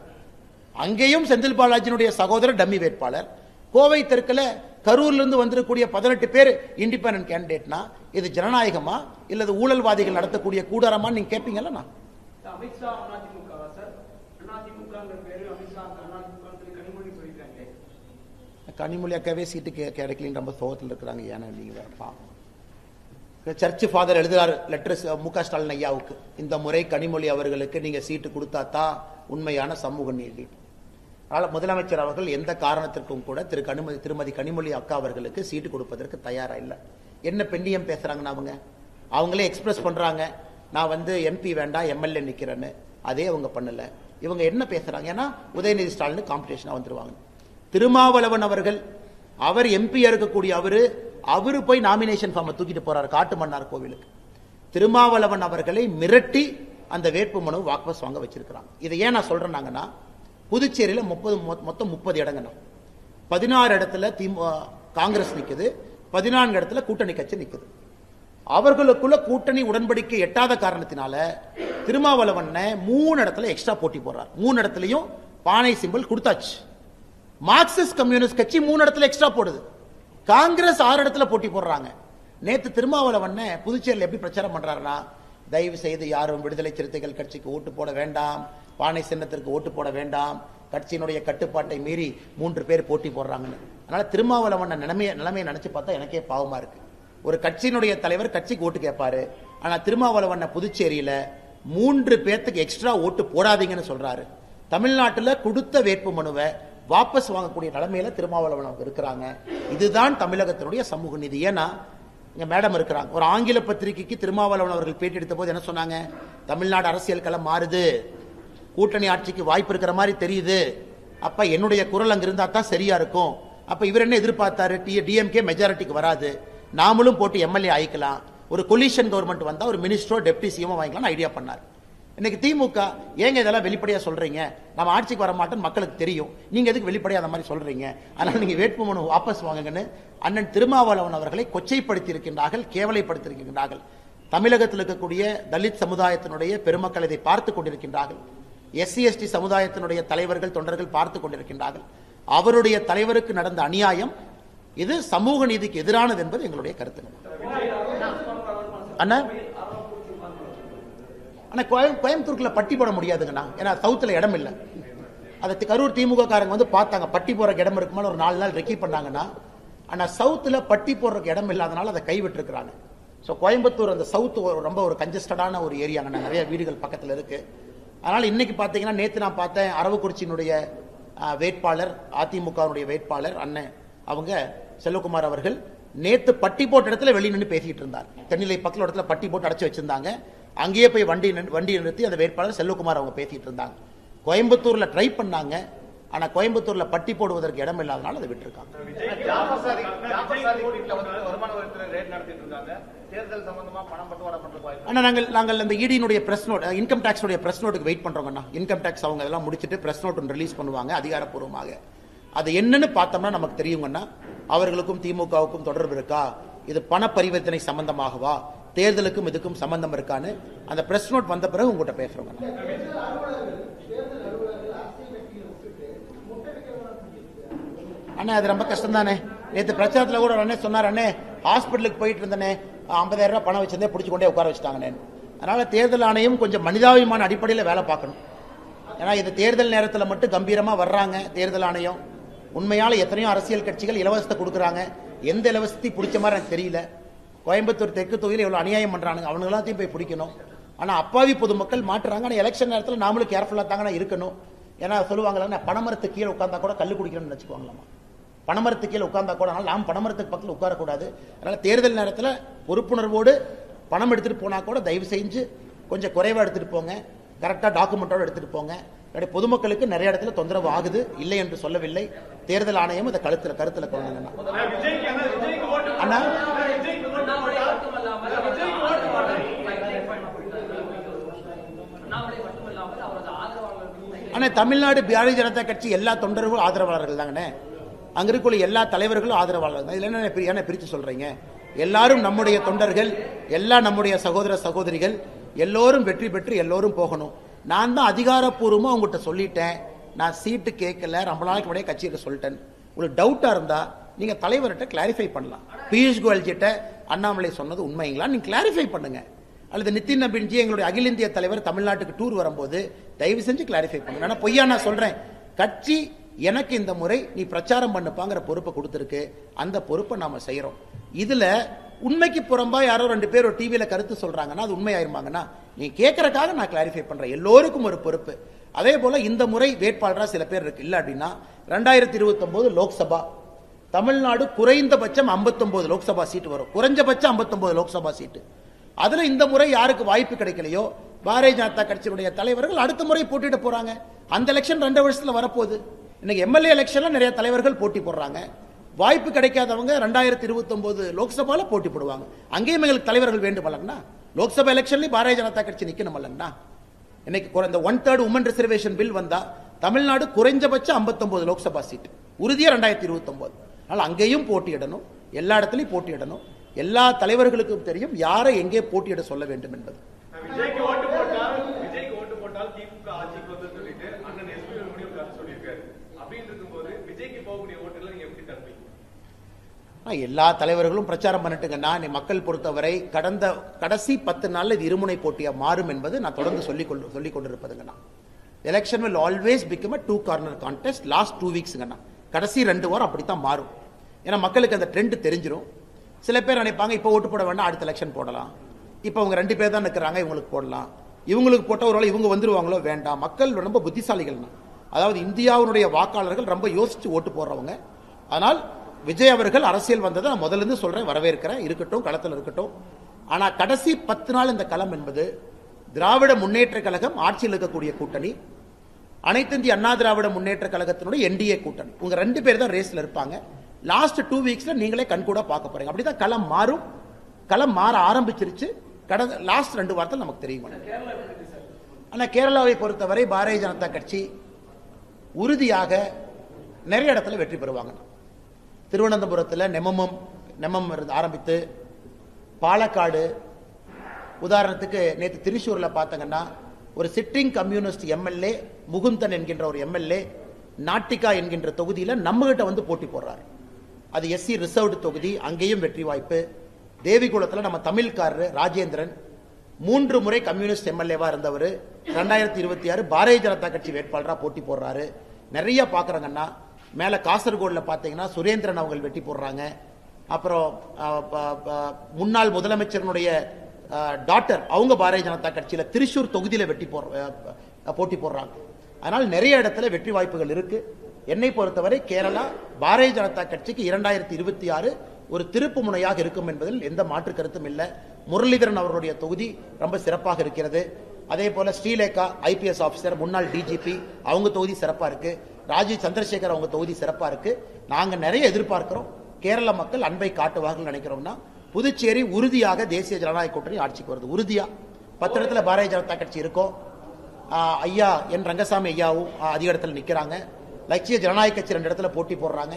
அங்கேயும் செந்தில் பாலாஜியினுடைய சகோதரர் டம்மி வேட்பாளர். கோவை தெற்குல கரூர்ல இருந்து வந்திருக்கக்கூடிய 18 பேர் இண்டிபெண்டன்ட் கேண்டிடேட்னா இது ஜனநாயகமா இல்லது ஊழல்வாதிகள் நடத்தக்கூடிய கூடாரமா நீங்க கேட்பீங்கல்ல? அமித்ஷா அதிமுகவா சார்? அதிமுகங்கிற பேரு அமித்ஷா அதிமுக கனிமொழி சொல்லிட்டாங்க. கனிமொழி அக்காவே சீட்டு கிடைக்கலன்னு ரொம்ப சோகத்தில் இருக்கிறாங்க. ஏன்னா நீங்க சர்ச் ஃபாதர் எழுதுறாரு லெட்டர் மு.க. ஸ்டாலின் ஐயாவுக்கு, இந்த முறை கனிமொழி அவர்களுக்கு நீங்க சீட்டு கொடுத்தா தான் உண்மையான சமூக நீதி. அதனால முதலமைச்சர் அவர்கள் எந்த காரணத்திற்கும் கூட திருமதி கனிமொழி அக்கா அவர்களுக்கு சீட்டு கொடுப்பதற்கு தயாரா இல்லை. என்ன பெண்ணியம் பேசுறாங்கன்னா அவங்களே எக்ஸ்பிரஸ் பண்றாங்க, நான் வந்து எம்பி வேண்டாம் எம்எல்ஏ நிக்கிறேன்னு. அதே அவங்க பண்ணல. இவங்க என்ன பேசுறாங்க? ஏன்னா உதயநிதி ஸ்டாலின் காம்படிஷனா வந்துருவாங்க. திருமாவளவன் அவர்கள் அவர் எம்பி இருக்கக்கூடிய அவரு போய் நாமினேஷன் ஃபார்மை தூக்கிட்டு போறாரு காட்டுமன்னார் கோவிலுக்கு. திருமாவளவன் அவர்களை மிரட்டி அந்த வேட்பு மனு வாபஸ் வாங்க வச்சிருக்கிறாங்க. இதை ஏன் நான் சொல்றேன்னாங்கன்னா, புதுச்சேரியில மொத்தம் 30 இடங்கண்ணா. 16 இடத்துல காங்கிரஸ் நிக்குது, 14 இடத்துல கூட்டணி கட்சி நிக்குது. அவர்களுக்குள்ள கூட்டணி உடன்படிக்கை எட்டாத காரணத்தினால திருமாவளவன் 3 இடத்துல எக்ஸ்ட்ரா போட்டி போடுறார். 3 இடத்துலயும் பானை சிம்பிள் கொடுத்தாச்சு. மார்க்சிஸ்ட் கம்யூனிஸ்ட் கட்சி 3 இடத்துல எக்ஸ்ட்ரா போடுது. காங்கிரஸ் 6 இடத்துல போட்டி போடுறாங்க. நேத்து திருமாவளவன் புதுச்சேரியில் எப்படி பிரச்சாரம் பண்றாருன்னா, தயவு செய்து யாரும் விடுதலை சிறுத்தைகள் கட்சிக்கு ஓட்டு போட வேண்டாம், பானை சின்னத்திற்கு ஓட்டு போட வேண்டாம், கட்சியினுடைய கட்டுப்பாட்டை மீறி 3 பேர் போட்டி போடுறாங்கன்னு. அதனால திருமாவளவன் நிலைமையை நினைச்சு பார்த்தா எனக்கே பாவமா இருக்கு. ஒரு கட்சியினுடைய தலைவர் கட்சிக்கு ஓட்டு கேட்பாரு, ஆனா திருமாவளவன் புதுச்சேரியில 3 பேர்த்துக்கு எக்ஸ்ட்ரா ஓட்டு போடாதீங்கன்னு சொல்றாரு. தமிழ்நாட்டில் கொடுத்த வேட்பு மனுவை வாபஸ் வாங்கக்கூடிய நிலைமையில திருமாவளவன் இருக்கிறாங்க. இதுதான் தமிழகத்தினுடைய சமூக நீதி. ஏன்னா இங்க மேடம் இருக்கிறாங்க, ஒரு ஆங்கில பத்திரிகைக்கு திருமாவளவன் அவர்கள் பேட்டி எடுத்த போது என்ன சொன்னாங்க? தமிழ்நாடு அரசியல் களம் மாறுது, கூட்டணி ஆட்சிக்கு வாய்ப்பு இருக்கிற மாதிரி தெரியுது, அப்ப என்னுடைய குரல் அங்க இருந்தா தான் சரியா இருக்கும். அப்ப இவர் என்ன எதிர்பார்த்தாரு? டிஎம்கே மெஜாரிட்டிக்கு வராது, நாமளும் போட்டு எம்எல்ஏ ஆயிக்கலாம், ஒரு கொலிஷன் கவர்மெண்ட் வந்தா ஒரு மினிஸ்டரோ டெப்டி சிஎம் வாங்கிக்கலாம் ஐடியா பண்ணார். இன்னைக்கு திமுக ஏங்க இதெல்லாம் வெளிப்படையா சொல்றீங்க? நம்ம ஆட்சிக்கு வர மாட்டோம் மக்களுக்கு தெரியும், நீங்க எதுக்கு வெளிப்படையா அந்த மாதிரி சொல்றீங்க? அதனால நீங்க வேட்புமனு வாபஸ் வாங்குங்கன்னு அண்ணன் திருமாவளவன் அவர்களை கொச்சைப்படுத்தி இருக்கின்றார்கள், கேவலைப்படுத்தி இருக்கின்றார்கள். தமிழகத்தில் இருக்கக்கூடிய தலித் சமுதாயத்தினுடைய பெருமக்கள் இதை பார்த்துக் கொண்டிருக்கின்றார்கள். SC/ST சமுதாயத்தினுடைய தலைவர்கள் தொண்டர்கள் பார்த்துக் கொண்டிருக்கின்றார்கள். அவருடைய தலைவருக்கு நடந்த அநியாயம் இது சமூக நீதிக்கு எதிரானது என்பது எங்களுடைய கருத்து. அண்ணா ஆனா கோயம்புத்தூர்ல பட்டி போட முடியாதுங்கண்ணா, ஏன்னா சவுத்துல இடம் இல்லை. அதை கரூர் திமுக காரங்க வந்து பார்த்தாங்க, பட்டி போடுற இடம் இருக்குமான்னு ஒரு 4 நாள் ரெக்கி பண்ணாங்கன்னா, ஆனால் சவுத்தில் பட்டி போடுறதுக்கு இடம் இல்லாதனால அதை கைவிட்டுருக்குறாங்க. ஸோ கோயம்புத்தூர் அந்த சவுத் ரொம்ப ஒரு கன்ஜஸ்டடான ஒரு ஏரியாங்க, நிறைய வீடுகள் பக்கத்தில் இருக்கு. அதனால் இன்னைக்கு பார்த்தீங்கன்னா, நேற்று நான் பார்த்தேன் அரவக்குறிச்சியினுடைய வேட்பாளர், அதிமுகவுடைய வேட்பாளர் அண்ணன் அவங்க செல்வகுமார் அவர்கள் நேற்று பட்டி போட்ட இடத்துல வெளியே நின்று பேசிட்டு இருந்தார். தென்னிலை பக்கத்தில் இடத்துல பட்டி போட்டு அடைச்சு வச்சிருந்தாங்க. அங்கேயே போய் வண்டி நிறுத்தி அந்த வேட்பாளர் செல்வகுமார் அவங்க பேசிட்டு இருந்தாங்க. கோயம்புத்தூர்ல ட்ரை பண்ணாங்க, ஆனா கோயம்புத்தூர்ல பட்டி போடுவதற்கு இடம் இல்லாதனால அதை விட்டுருக்காங்க. நாங்கள் அந்த இடியினுடைய press note, income tax press நோட்டுக்கு வெயிட் பண்றோம்னா, இன்கம் டாக்ஸ் அவங்க எல்லாம் முடிச்சிட்டு பிரஸ் நோட் ரிலீஸ் பண்ணுவாங்க அதிகாரப்பூர்வமாக. அது என்னன்னு பார்த்தோம்னா நமக்கு தெரியுங்கன்னா, அவர்களுக்கும் திமுகவுக்கும் தொடர்பு இருக்கா, இது பண பரிவர்த்தனை சம்பந்தமாகவா, தேர்தலுக்கும் இதுக்கும் சம்பந்தம் இருக்கான்னு அந்த பிரஸ் நோட் வந்த பிறகு உங்ககிட்ட பேசுறோம். அண்ணே அது ரொம்ப கஷ்டம் தானே. நேற்று பிரச்சாரத்தில் கூட அண்ணே சொன்னார், அண்ணே ஹாஸ்பிட்டலுக்கு போயிட்டு இருந்தேனே 50,000 ரூபாய் பணம் வச்சிருந்தே பிடிச்சி கொண்டே உட்கார வச்சுட்டாங்கண்ணே. அதனால தேர்தல் ஆணையம் கொஞ்சம் மனிதாபிமான அடிப்படையில் வேலை பார்க்கணும். ஏன்னா இது தேர்தல் நேரத்தில் மட்டும் கம்பீரமா வர்றாங்க. தேர்தல் ஆணையம் உண்மையால எத்தனையோ அரசியல் கட்சிகள் இலவசத்தை கொடுக்குறாங்க, எந்த இலவசத்தையும் பிடிச்ச மாதிரி எனக்கு தெரியல. கோயம்புத்தூர் தெற்கு தொகுதியில் எவ்வளவு அநியாயம் பண்றானுங்க, அவனுங்க எல்லாத்தையும் போய் பிடிக்கணும். ஆனா அப்பாவி பொதுமக்கள் மாட்டுறாங்க. ஆனால் எலெக்ஷன் நேரத்தில் நாமளும் கேர்ஃபுல்லா தாங்க இருக்கணும். ஏன்னா சொல்லுவாங்களா, பணமரத்து கீழே உட்கார்ந்தா கூட கல்லு குடிக்கணும்னு நினைச்சுக்குவாங்களாமா. பணமரத்து கீழே உட்கார்ந்தா கூட, நாம் பணமரத்துக்கு பக்கத்தில் உட்காரக்கூடாது. அதனால தேர்தல் நேரத்தில் பொறுப்புணர்வோடு பணம் எடுத்துட்டு போனா கூட தயவு செஞ்சு கொஞ்சம் குறைவா எடுத்துட்டு போங்க, கரெக்டா டாக்குமெண்டோட எடுத்துட்டு போங்க. பொதுமக்களுக்கு நிறைய இடத்துல தொந்தரவு ஆகுது, இல்லை என்று சொல்லவில்லை. தேர்தல் ஆணையம் அதை கருத்துல கொள்ளுங்க. அண்ணா அண்ணா தமிழ்நாடு பாரதிய ஜனதா கட்சி எல்லா தொண்டர்களும் ஆதரவாளர்கள் தாங்கண்ணே. அங்க இருக்க எல்லா தலைவர்களும் ஆதரவாளர்கள். இதுல என்ன பிரிச்சு சொல்றீங்க? எல்லாரும் நம்முடைய தொண்டர்கள், எல்லா நம்முடைய சகோதர சகோதரிகள், எல்லோரும் வெற்றி பெற்று எல்லோரும் போகணும். நான் தான் அதிகாரப்பூர்வமா உங்ககிட்ட சொல்லிட்டேன், நான் சீட்டு கேட்கல, ரொம்ப நாளைக்கு முன்னாடியே கட்சியிட்ட சொல்லிட்டேன். உங்களுக்கு டவுட்டா இருந்தா நீங்க தலைவர்கிட்ட கிளாரிஃபை பண்ணலாம். பியூஷ் கோயல் கிட்ட அண்ணாமலை சொன்னது உண்மைங்களா நீங்க கிளாரிஃபை பண்ணுங்க. அல்லது நிதின் நபீன்ஜி எங்களுடைய அகில இந்திய தலைவர் தமிழ்நாட்டுக்கு டூர் வரும்போது தயவு செஞ்சு கிளாரிஃபை பண்ணுங்க. ஆனா பொய்யா நான் சொல்றேன், கட்சி எனக்கு இந்த முறை நீ பிரச்சாரம் பண்ணுப்பாங்கிற பொறுப்பை கொடுத்திருக்கு, அந்த பொறுப்பை நாம செய்யறோம். இதுல உண்மைக்கு புறம்பா யாரோ 2 பேர் ஒரு டிவியில கருத்து சொல்றாங்கன்னா அது உண்மையாயிருமாங்கன்னா, நீ கேட்கறதுக்காக நான் கிளாரிஃபை பண்றேன். எல்லோருக்கும் ஒரு பொறுப்பு. அதே போல இந்த முறை வேட்பாளரா சில பேர் இருக்கு. இல்ல அப்படின்னா 2029 லோக்சபா தமிழ்நாடு குறைந்தபட்சம் 59 லோக்சபா சீட்டு வரும், குறைஞ்சபட்சம் 59 லோக்சபா சீட்டு. அதுல இந்த முறை யாருக்கு வாய்ப்பு கிடைக்கலையோ பாரதிய ஜனதா கட்சியினுடைய தலைவர்கள் அடுத்த முறை போட்டியிட போறாங்க. அந்த எலெக்ஷன் 2 வருஷத்துல வரப்போகுது. இன்னைக்கு எம்எல்ஏ எலெக்ஷன்ல நிறைய தலைவர்கள் போட்டி போடுறாங்க. வாய்ப்பு கிடைக்காதவங்க 2029 லோக்சபால போட்டி போடுவாங்க. அங்கேயும் எங்களுக்கு தலைவர்கள் வேண்டுமல்லங்கண்ணா. லோக்சபா எலெக்ஷன்லயும் பாரதிய ஜனதா கட்சி நிக்கணும் அல்லங்கண்ணா. இன்னைக்கு இந்த 1/3 உமன் ரிசர்வேஷன் பில் வந்தா தமிழ்நாடு குறைஞ்சபட்சம் 59 லோக்சபா சீட் உறுதியா 2029. அதனால அங்கேயும் போட்டியிடணும், எல்லா இடத்துலையும் போட்டியிடணும். எல்லா தலைவர்களுக்கும் தெரியும் யாரை எங்கே போட்டியிட சொல்ல வேண்டும் என்பது. விஜய்க்கு ஓட்டு போட்டால் திமுக ஆட்சிக்கு வந்து சொல்லிட்டு அண்ணன் எஸ்பி முடிவு கருத்து சொல்லியிருக்காரு. அப்படின்னு இருக்கும்போது விஜய்க்கு போகக்கூடிய ஓட்டுகளை நீங்க எப்படி தடுப்பீங்க? எல்லா தலைவர்களும் பிரச்சாரம் பண்ணிட்டுங்கன்னா, மக்கள் பொறுத்தவரை கடைசி 10 நாள்ல இது இருமுனை போட்டியா மாறும் என்பது நான் தொடர்ந்து சொல்லிக் கொண்டிருப்பதுங்கண்ணா. Election will always become a 2 corner contest. Last 2 வீக்ஸ்ங்கண்ணா, கடைசி 2 வாரம் அப்படித்தான் மாறும். ஏன்னா மக்களுக்கு அந்த ட்ரெண்ட் தெரிஞ்சிடும். சில பேர் நினைப்பாங்க இப்போ ஓட்டு போட வேண்டாம், அடுத்த எலெக்ஷன் போடலாம், இப்போ அவங்க 2 பேர் தான் நிற்கிறாங்க, இவங்களுக்கு போடலாம், இவங்களுக்கு போட்ட ஒரு வேளை இவங்க வந்துருவாங்களோ வேண்டாம். மக்கள் ரொம்ப புத்திசாலிகள். அதாவது இந்தியாவுடைய வாக்காளர்கள் ரொம்ப யோசிச்சு ஓட்டு போடுறவங்க. ஆனால் விஜய் அவர்கள் அரசியல் வந்ததை நான் முதல்ல இருந்து சொல்றேன், வரவேற்கிறேன், இருக்கட்டும், களத்தில் இருக்கட்டும். ஆனா கடைசி 10 நாள் இந்த களம் என்பது திராவிட முன்னேற்ற கழகம் ஆட்சியில் இருக்கக்கூடிய கூட்டணி, அனைத்து இந்திய அண்ணா திராவிட முன்னேற்ற கழகத்தினுடைய என்டிஏ கூட்டணி, உங்க 2 பேர் தான் ரேஸ்ல இருப்பாங்க. லாஸ்ட் 2 வீக்ஸ்ல நீங்களே கண்கூட பார்க்க போறீங்க. அப்படிதான் களம் மாறும். களம் மாற ஆரம்பிச்சிருச்சு. லாஸ்ட் 2 வாரத்தில் நமக்கு தெரியும். ஆனா கேரளாவை பொறுத்தவரை பாரதிய ஜனதா கட்சி உறுதியாக நிறைய இடத்துல வெற்றி பெறுவாங்க. திருவனந்தபுரத்தில் நெம்மம் ஆரம்பித்து பாலக்காடு, உதாரணத்துக்கு நேற்று திரிசூர்ல பார்த்தங்கன்னா ஒரு சிட்டிங் கம்யூனிஸ்ட் எம்எல்ஏ முகுந்தன் என்கின்ற ஒரு எம்எல்ஏ நாட்டிகா என்கின்ற தொகுதியில் நம்ம கிட்ட வந்து போட்டி போடுறாரு. அது எஸ்சி ரிசர்வ்டு தொகுதி, அங்கேயும் வெற்றி வாய்ப்பு. தேவிகுளத்தில் நம்ம தமிழ்காரர் ராஜேந்திரன் 3 முறை கம்யூனிஸ்ட் எம்எல்ஏவா இருந்தவர் 2026 பாரதிய ஜனதா கட்சி வேட்பாளராக போட்டி போடுறாரு. நிறைய பார்க்குறாங்கன்னா, மேலே காசர்கோடில் பார்த்தீங்கன்னா சுரேந்திரன் அவங்க வெட்டி போடுறாங்க. அப்புறம் முன்னாள் முதலமைச்சருடைய டாக்டர் அவங்க பாரதிய ஜனதா கட்சியில் திருச்சூர் தொகுதியில் போட்டி போடுறாங்க. அதனால் நிறைய இடத்துல வெற்றி வாய்ப்புகள் இருக்கு. என்னை பொறுத்தவரை கேரளா பாரதிய ஜனதா கட்சிக்கு 2026 ஒரு திருப்பு முனையாக இருக்கும் என்பதில் எந்த மாற்று கருத்தும் இல்லை. முரளிதரன் அவர்களுடைய தொகுதி ரொம்ப சிறப்பாக இருக்கிறது. அதே போல ஸ்ரீலேகா IPS ஆபீசர், முன்னாள் DGP, அவங்க தொகுதி சிறப்பா இருக்கு. ராஜீவ் சந்திரசேகர் அவங்க தொகுதி சிறப்பா இருக்கு. நாங்க நிறைய எதிர்பார்க்கிறோம். கேரள மக்கள் அன்பை காட்டுவார்கள் நினைக்கிறோம்னா, புதுச்சேரி உறுதியாக தேசிய ஜனநாயக கூட்டணி ஆட்சிக்கு வருது. உறுதியா 10 இடத்துல பாரதிய ஜனதா கட்சி இருக்கும். ஐயா என் ரங்கசாமி ஐயாவும் அதிக இடத்துல நிக்கிறாங்க. லட்சிய ஜனநாயக கட்சி 2 இடத்துல போட்டி போடுறாங்க.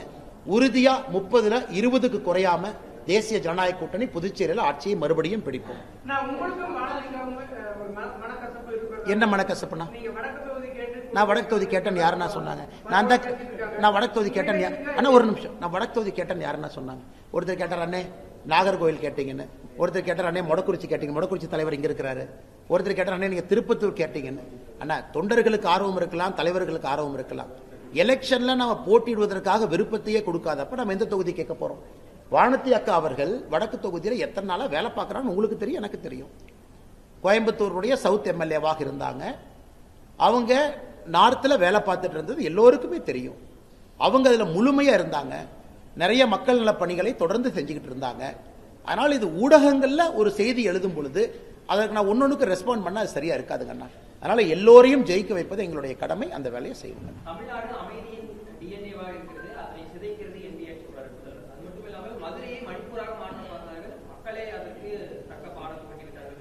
உறுதியா 30ல் 20க்கு குறையாம தேசிய ஜனநாயக கூட்டணி புதுச்சேரியில் ஆட்சியை மறுபடியும் பிடிக்கும். என்ன மனக்கசப்புனா? நான் வடக்கு தொகுதி கேட்டேன்னு யாருன்னா சொன்னாங்க? நான் வடக்கு தொகுதி கேட்டேன். அண்ணா ஒரு நிமிஷம், நான் வடக்கு தொகுதி கேட்டேன்னு யாருன்னா சொன்னாங்க? ஒருத்தர் கேட்டார் அண்ணே நாகர்கோவில் கேட்டீங்கன்னு, ஒருத்தர் கேட்டார் அண்ணே மொடக்குறிச்சி கேட்டீங்க, மொடக்குறிச்சி தலைவர் இங்க இருக்கிறாரு. ஒருத்தர் கேட்டார் அண்ணே நீங்க திருப்பத்தூர் கேட்டீங்கன்னு. அண்ணா தொண்டர்களுக்கு ஆர்வம் இருக்கலாம், தலைவர்களுக்கு ஆர்வம் இருக்கலாம். எலெக்ஷன்ல நம்ம போட்டியிடுவதற்காக விருப்பத்தையே கொடுக்காதப்ப நம்ம எந்த தொகுதி கேட்க போறோம்? வானதி அக்கா அவர்கள் வடக்கு தொகுதியில் எத்தனை நாளா வேலை பார்க்கறான்னு உங்களுக்கு தெரியும், எனக்கு தெரியும். கோயம்புத்தூருடைய சவுத் எம்எல்ஏவாக இருந்தாங்க. அவங்க நார்த்ல வேலை பார்த்துட்டு இருந்தது எல்லோருக்குமே தெரியும். அவங்க அதுல முழுமையா இருந்தாங்க. நிறைய மக்கள் நல பணிகளை தொடர்ந்து செஞ்சுக்கிட்டு இருந்தாங்க. அதனால இது ஊடகங்கள்ல ஒரு செய்தி எழுதும் பொழுது அதற்கு நான் ஒன்னொன்னுக்கு ரெஸ்பாண்ட் பண்ணா அது சரியா இருக்காதுங்கண்ணா. அதனால எல்லோரையும் ஜெயிக்க வைப்பது எங்களுடைய கடமை. அந்த வேலையை செய்வோம்.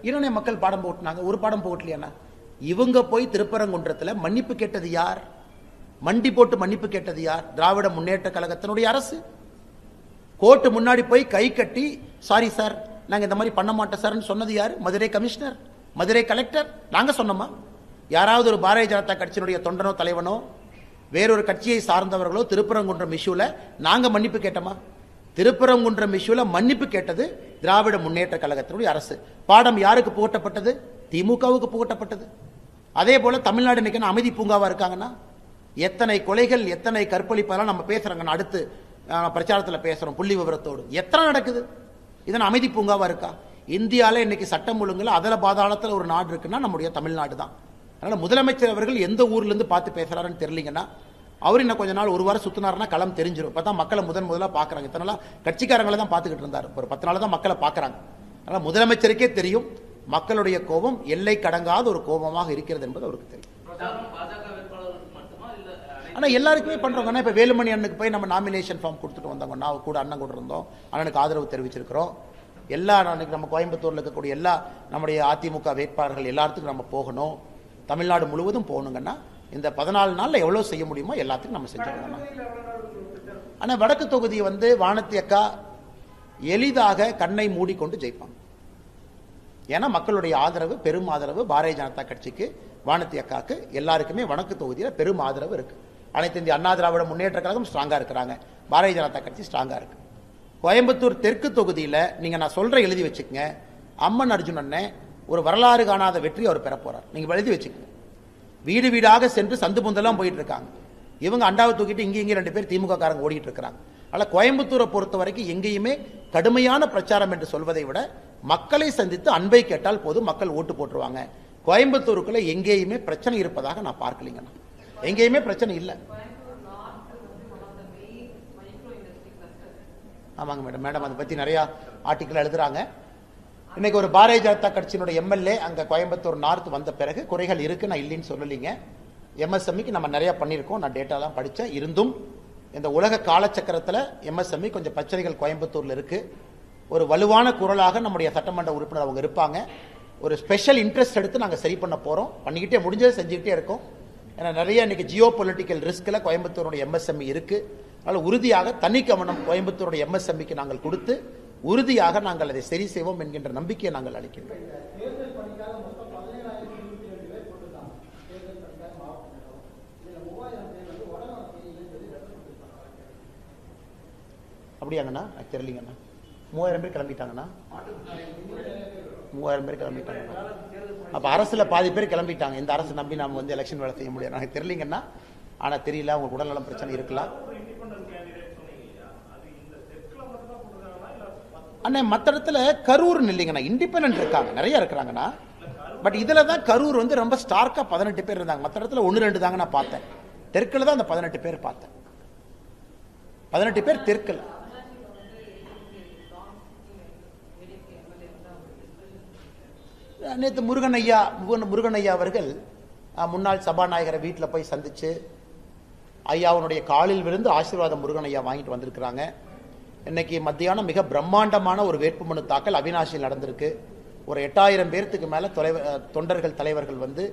இரண்டே மக்கள் பாடம் போட்டுனாங்க, ஒரு பாடம் போட்டலையா? இவங்க போய் திருப்பரங்குன்றத்தில் மன்னிப்பு கேட்டது யார்? மண்டி போட்டு மன்னிப்பு கேட்டது யார்? திராவிட முன்னேற்ற கழகத்தினுடைய அரசு. கோர்ட்டு முன்னாடி போய் கை கட்டி சாரி சார் நாங்க இந்த மாதிரி பண்ண மாட்டோம் சார்னு சொன்னது யாரு? Madurai commissioner, Madurai collector. நாங்க சொன்னோமா? யாராவது ஒரு பாரதிய ஜனதா கட்சியினுடைய தொண்டனோ தலைவனோ வேறொரு கட்சியை சார்ந்தவர்களோ திருப்பரங்குன்றம் இஷ்யூல நாங்க மன்னிப்பு கேட்டோமா? திருப்பரங்குன்றம் இஷ்யூல மன்னிப்பு கேட்டது திராவிட முன்னேற்ற கழகத்தினுடைய அரசு. பாடம் யாருக்கு புகட்டப்பட்டது? திமுகவுக்கு புகட்டப்பட்டது. அதே போல தமிழ்நாடு இன்னைக்கு அமைதி பூங்காவா இருக்காங்கன்னா, எத்தனை கொலைகள் எத்தனை கற்பழிப்பெல்லாம் நம்ம பேசுறாங்க. அடுத்து பிரச்சாரத்தில் பேசுறோம் புள்ளி விவரத்தோடு. எத்தனை நடக்குது? இதன் அமைதி பூங்காவா இருக்கா? இந்தியாவில் இன்னைக்கு சட்டம் ஒழுங்குல அதல பாதாளத்தில் ஒரு நாடு இருக்குன்னா நம்முடைய தமிழ்நாடு தான். அதனால முதலமைச்சர் அவர்கள் எந்த ஊர்ல இருந்து பார்த்து பேசுறாருன்னு தெரியலீங்கன்னா, அவர் இன்னும் கொஞ்ச நாள் ஒரு வாரம் சுத்தினாருன்னா களம் தெரிஞ்சிடும். இப்பதான் மக்களை முதலா பாக்குறாங்க. இத்தனை நாளா கட்சிக்காரங்களை தான் பார்த்துக்கிட்டு இருந்தார். ஒரு 10 நாள் தான் மக்களை பாக்குறாங்க. அதனால முதலமைச்சருக்கே தெரியும் மக்களுடைய கோபம் எல்லை கடங்காத ஒரு கோபமாக இருக்கிறது என்பது அவருக்கு தெரியும். ஆனா எல்லாருக்குமே பண்றோம். இப்ப வேலுமணி அண்ணனுக்கு போய் நம்ம நாமினேஷன் ஃபார்ம் கொடுத்துட்டு வந்தோம். நான் கூட அண்ணன் கூட இருந்தோம். அண்ணனுக்கு ஆதரவு தெரிவிச்சிருக்கிறோம். எல்லா நம்ம கோயம்புத்தூர்ல இருக்கக்கூடிய எல்லா நம்முடைய அதிமுக வேட்பாளர்கள் எல்லாத்துக்கும் நம்ம போகணும். தமிழ்நாடு முழுவதும் போகணுங்கன்னா இந்த 14 நாள்ல எவ்வளவு செய்ய முடியுமோ எல்லாத்துக்கும் நம்ம செஞ்சிருக்கோம். ஆனா வடக்கு தொகுதி வானதி அக்கா எளிதாக கண்ணை மூடிக்கொண்டு ஜெயிப்பாங்க. ஏன்னா மக்களுடைய ஆதரவு, பெரும் ஆதரவு பாரதிய ஜனதா கட்சிக்கு, வானதி அக்காக்கு எல்லாருக்குமே வடக்கு தொகுதியில் பெரும் ஆதரவு இருக்கு. அனைத்து இந்திய அண்ணா திராவிட முன்னேற்ற கழகம் ஸ்ட்ராங்கா இருக்கிறாங்க. பாரதிய ஜனதா கட்சி ஸ்ட்ராங்கா இருக்கு. கோயம்புத்தூர் தெற்கு தொகுதியில நீங்க நான் சொல்ற எழுதி வச்சுக்கங்க. அம்மன் அர்ஜுன் அண்ணன் ஒரு வரலாறு காணாத வெற்றி அவர் பெற போறார். நீங்க எழுதி வச்சுக்கங்க. வீடு வீடாக சென்று சந்து புந்தெல்லாம் போயிட்டு இருக்காங்க. இவங்க அண்டாவை தூக்கிட்டு இங்கே 2 பேர் திமுக காரங்க ஓடிட்டு இருக்கிறாங்க. அதனால கோயம்புத்தூரை பொறுத்த வரைக்கும் எங்கேயுமே கடுமையான பிரச்சாரம் என்று சொல்வதை விட மக்களை சந்தித்து அன்பை கேட்டால் போதும், மக்கள் ஓட்டு போட்டுருவாங்க. கோயம்புத்தூருக்குள்ள எங்கேயுமே பிரச்சனை இருப்பதாக நான் பார்க்கலீங்க. எங்கேயுமே பிரச்சனை இல்லை. ஆமாங்க மேடம். மேடம் அதை பத்தி நிறைய ஆர்டிக்கல் எழுதுறாங்க. இன்னைக்கு ஒரு பாரதிய ஜனதா கட்சியினுடைய எம்எல்ஏ அங்க கோயம்புத்தூர் நார்த் வந்த பிறகு குறைகள் இருக்கு, நான் இல்லைன்னு சொல்லலீங்க. MSMEக்கு நம்ம நிறைய பண்ணியிருக்கோம். நான் டேட்டாலாம் படித்தேன். இருந்தும் இந்த உலக காலச்சக்கரத்தில் MSME கொஞ்சம் பிரச்சனைகள் கோயம்புத்தூர்ல இருக்கு. ஒரு வலுவான குரலாக நம்முடைய சட்டமன்ற உறுப்பினர் அவங்க இருப்பாங்க. ஒரு ஸ்பெஷல் இன்ட்ரெஸ்ட் எடுத்து நாங்கள் சரி பண்ண போறோம். பண்ணிக்கிட்டே முடிஞ்சதை செஞ்சுக்கிட்டே இருக்கோம். ஏன்னா நிறைய இன்னைக்கு ஜியோ பொலிட்டிக்கல் ரிஸ்க்ல கோயம்புத்தூருடைய MSME இருக்கு. அதனால உறுதியாக தனி கவனம் கோயம்புத்தூருடைய MSMEக்கு நாங்கள் கொடுத்து உறுதியாக நாங்கள் அதை சரி செய்வோம் என்கின்ற நம்பிக்கையை நாங்கள் அளிக்கின்றோம். அப்படியாங்கண்ணா? எனக்கு தெரியலீங்கண்ணா. 3000 பேர் கிளம்பிட்டாங்கண்ணா. 3000 பேர் கிளம்பிட்டாங்க. அப்ப அரசுல பாதி பேர் கிளம்பிட்டாங்க. இந்த அரசு நம்பி நாம எலெக்ஷன் வேலை செய்ய முடியாது. எனக்கு தெரியலீங்கன்னா. ஆனால் தெரியல, அவங்க உடல்நலம் பிரச்சனை இருக்கலாம். அண்ணே மற்ற இடத்துல கரூர்னு இல்லைங்கண்ணா, இண்டிபெண்டன்ட் இருக்காங்க, நிறைய இருக்கிறாங்கண்ணா. பட் இதில் தான் கரூர் வந்து ரொம்ப ஸ்டார்க்காக 18 பேர் இருந்தாங்க. மற்ற இடத்துல 1-2 தாங்க நான் பார்த்தேன். தெற்கில் தான் அந்த 18 பேர் பார்த்தேன். 18 பேர் தெற்கில். நேற்று முருகன் ஐயா அவர்கள் முன்னாள் சபாநாயகரை வீட்டில் போய் சந்திச்சு ஐயாவுடைய காலில் விழுந்து ஆசீர்வாதம் முருகன் ஐயா வாங்கிட்டு வந்திருக்கிறாங்க. இன்னைக்கு மத்தியானம் மிக பிரம்மாண்டமான ஒரு வேட்புமனு தாக்கல் அவினாசியில் நடந்திருக்கு. ஒரு 8000 பேர்த்துக்கு மேல தொண்டர்கள் தலைவர்கள் வந்து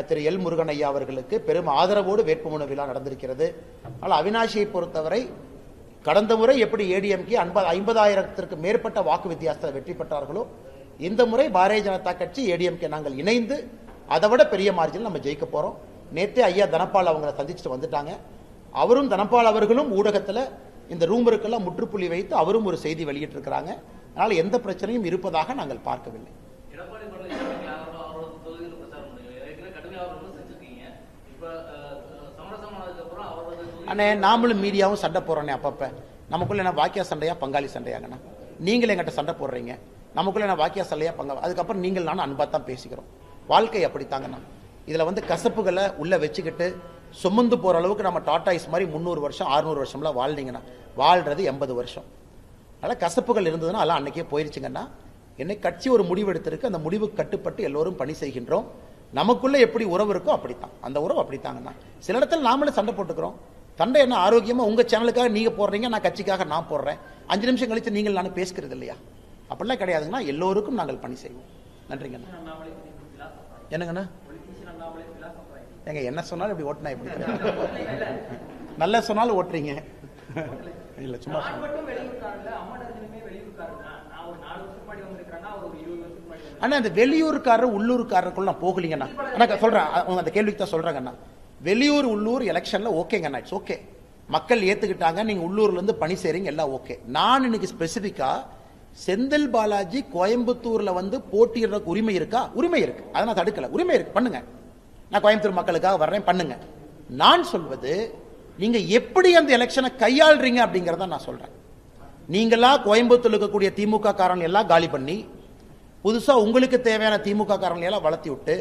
திரு எல் முருகன் ஐயா அவர்களுக்கு பெரும் ஆதரவோடு வேட்புமனு விழா நடந்திருக்கிறது. ஆனால் அவினாசியை பொறுத்தவரை கடந்த முறை எப்படி ஏடிஎம்கே 50,000த்திற்கு மேற்பட்ட வாக்கு வித்தியாசத்தில் வெற்றி பெற்றார்களோ, இந்த முறை பாரதிய ஜனதா கட்சி ஏடிஎம்கே நாங்கள் இணைந்து அதை விட பெரிய மார்ஜினில் நம்ம ஜெயிக்க போறோம். நேற்றே ஐயா தனபால் அவங்களை சந்திச்சுட்டு வந்துட்டாங்க. அவரும் தனபால் அவர்களும் ஊடகத்தில் இந்த ரூமருக்கெல்லாம் முற்றுப்புள்ளி வைத்து அவரும் ஒரு செய்தி வெளியிட்டிருக்கிறாங்க. அதனால் எந்த பிரச்சனையும் இருப்பதாக நாங்கள் பார்க்கவில்லை. அண்ணே நாமளும் மீடியாவும் சண்டை போடுறோன்னே அப்பப்ப. நமக்குள்ள என்ன வாக்கியா சண்டையா பங்காளி சண்டையாங்கண்ணா? நீங்களே எங்கிட்ட சண்டை போடுறீங்க, நமக்குள்ள என்ன வாக்கியா சண்டையா பங்காளி. அதுக்கப்புறம் நீங்கள் நானும் அன்பா தான் பேசிக்கிறோம். வாழ்க்கை அப்படித்தாங்கண்ணா. இதுல வந்து கசப்புகளை உள்ள வச்சுக்கிட்டு சுமந்து போற அளவுக்கு நம்ம டாடாய்ஸ் மாதிரி 300 வருஷம் 600 வருஷம்லாம் வாழ்ந்தீங்கன்னா வாழ்றது 80 வருஷம். அதனால கசப்புகள் இருந்ததுன்னா அதெல்லாம் அன்னைக்கே போயிருச்சுங்கன்னா. என்னை கட்சி ஒரு முடிவு எடுத்திருக்கு, அந்த முடிவுக்கு கட்டுப்பட்டு எல்லோரும் பணி செய்கின்றோம். நமக்குள்ள எப்படி உறவு இருக்கோ அப்படித்தான், அந்த உறவு அப்படித்தாங்கண்ணா. சில இடத்துல நாமளே சண்டை போட்டுக்கிறோம். சண்டை என்ன ஆரோக்கியமா உங்க சேனலுக்காக நீங்க போடுறீங்க, நான் கட்சிக்காக நான் போடுறேன். 5 நிமிஷம் கழிச்சு நீங்கள் நானும் பேசுகிறது இல்லையா? அப்படிலாம் கிடையாதுங்கண்ணா. எல்லோருக்கும் நாங்கள் பணி செய்வோம். நன்றிங்கண்ணா. என்னங்கண்ணா? எங்க என்ன சொன்னாலும் இப்படி ஓட்டினா எப்படி? நல்ல சொன்னாலும் ஓட்டுறீங்க. இல்ல சும்மா அண்ணா, அந்த வெளியூருக்காரர் உள்ளூருக்காரருக்குள்ள போகலீங்கண்ணா. நான் சொல்றேன், அந்த கேள்விக்கு தான் சொல்றாங்கண்ணா. வெளியூர் உள்ளூர் எலெக்ஷன்ல ஓகேங்கண்ணா, இட்ஸ் ஓகே. மக்கள் ஏத்துக்கிட்டாங்க, நீங்க உள்ளூர்ல இருந்து பணி செய்றீங்க, எல்லாம் ஓகே. நான் இன்னைக்கு ஸ்பெசிபிக்கா செந்தில் பாலாஜி கோயம்புத்தூர்ல வந்து போட்டியிடறதுக்கு உரிமை இருக்கா? உரிமை இருக்கு, அதை நான் தடுக்கல. உரிமை இருக்கு, பண்ணுங்க. நான் கோயம்புத்தூர் மக்களுக்காக வர்றேன், பண்ணுங்க. நான் சொல்வது நீங்க எப்படி அந்த எலெக்ஷனை கையாளுறீங்க அப்படிங்கறத நான் சொல்றேன். நீங்களா கோயம்புத்தூர்ல இருக்கக்கூடிய திமுக காரன் எல்லாம் காலி பண்ணி புதுசா உங்களுக்கு தேவையான திமுக காரன் எல்லாம் வளர்த்தி விட்டு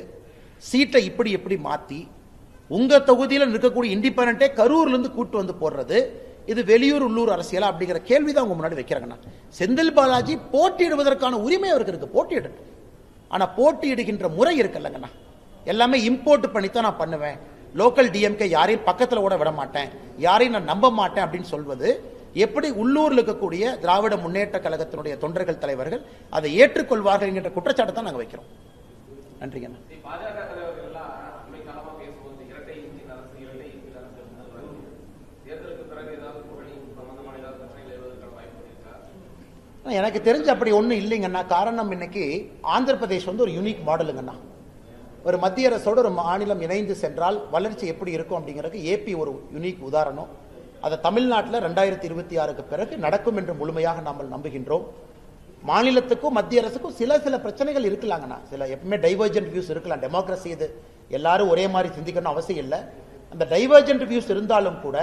சீட்டை இப்படி எப்படி மாத்தி உங்க தொகுதியில் இருக்கக்கூடிய இண்டிபெண்டன்டே கரூர்ல இருந்து கூட்டு வந்து போடுறது, இது வெளியூர் உள்ளூர் அரசியலா அப்படிங்கிற கேள்விதான் உங்க முன்னாடி வைக்கிறாங்கண்ணா. செந்தில் பாலாஜி போட்டியிடுவதற்கான உரிமை அவருக்கு இருக்கு, போட்டியிடட்டும். ஆனா போட்டியிடுகின்ற முறை இருக்குல்லங்கண்ணா, எல்லாமே இம்போர்ட் பண்ணித்தான் நான் பண்ணுவேன். லோக்கல் டிஎம்கே யாரையும் பக்கத்தில் ஓட விட மாட்டேன், யாரையும் நான் நம்ப மாட்டேன் அப்படின்னு சொல்வது எப்படி உள்ளூர்ல இருக்கக்கூடிய திராவிட முன்னேற்ற கழகத்தினுடைய தொண்டர்கள் தலைவர்கள் அதை ஏற்றுக்கொள்வார்கள் என்கிற குற்றச்சாட்டை தான் நாங்கள் வைக்கிறோம். நன்றிங்க. எனக்கு தெரிஞ்ச அப்படி ஒன்றும் இல்லைங்கண்ணா. காரணம் இன்னைக்கு ஆந்திர பிரதேஷ் வந்து ஒரு யூனிக் மாடலுங்கண்ணா. ஒரு மத்திய அரசோட ஒரு மாநிலம் இணைந்து சென்றால் வளர்ச்சி எப்படி இருக்கும் அப்படிங்கிறதுக்கு ஏபி ஒரு யூனிக் உதாரணம். அதை தமிழ்நாட்டில் 2026க்கு பிறகு நடக்கும் என்று முழுமையாக நாம் நம்புகின்றோம். மாநிலத்துக்கும் மத்திய அரசுக்கும் சில பிரச்சனைகள் இருக்கலாங்கண்ணா. சில எப்பவுமே டைவர்ஜென்ட் வியூஸ் இருக்கலாம். டெமோக்ரஸி இது, எல்லாரும் ஒரே மாதிரி சிந்திக்கணும் அவசியம் இல்லை. அந்த டைவர்ஜென்ட் வியூஸ் இருந்தாலும் கூட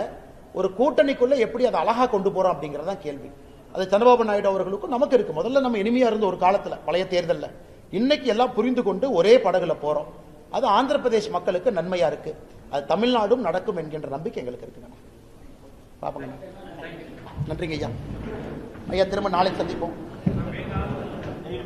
ஒரு கூட்டணிக்குள்ள எப்படி அதை அழகா கொண்டு போறோம் அப்படிங்கறதான் கேள்வி. அது சந்திரபாபு நாயுடு அவர்களுக்கும் நமக்கு இருக்கு. முதல்ல நம்ம இனிமையா இருந்த ஒரு காலத்துல பழைய தேர்தலில், இன்னைக்கு எல்லாம் புரிந்து கொண்டு ஒரே படகுல போறோம். அது ஆந்திர பிரதேஷ் மக்களுக்கு நன்மையா இருக்கு. அது தமிழ்நாடும் நடக்கும் என்கின்ற நம்பிக்கை எங்களுக்கு இருக்குங்க. பாப்பங்க. நன்றிங்க ஐயா. ஐயா திரும்ப நாளைக்கு சந்திப்போம்.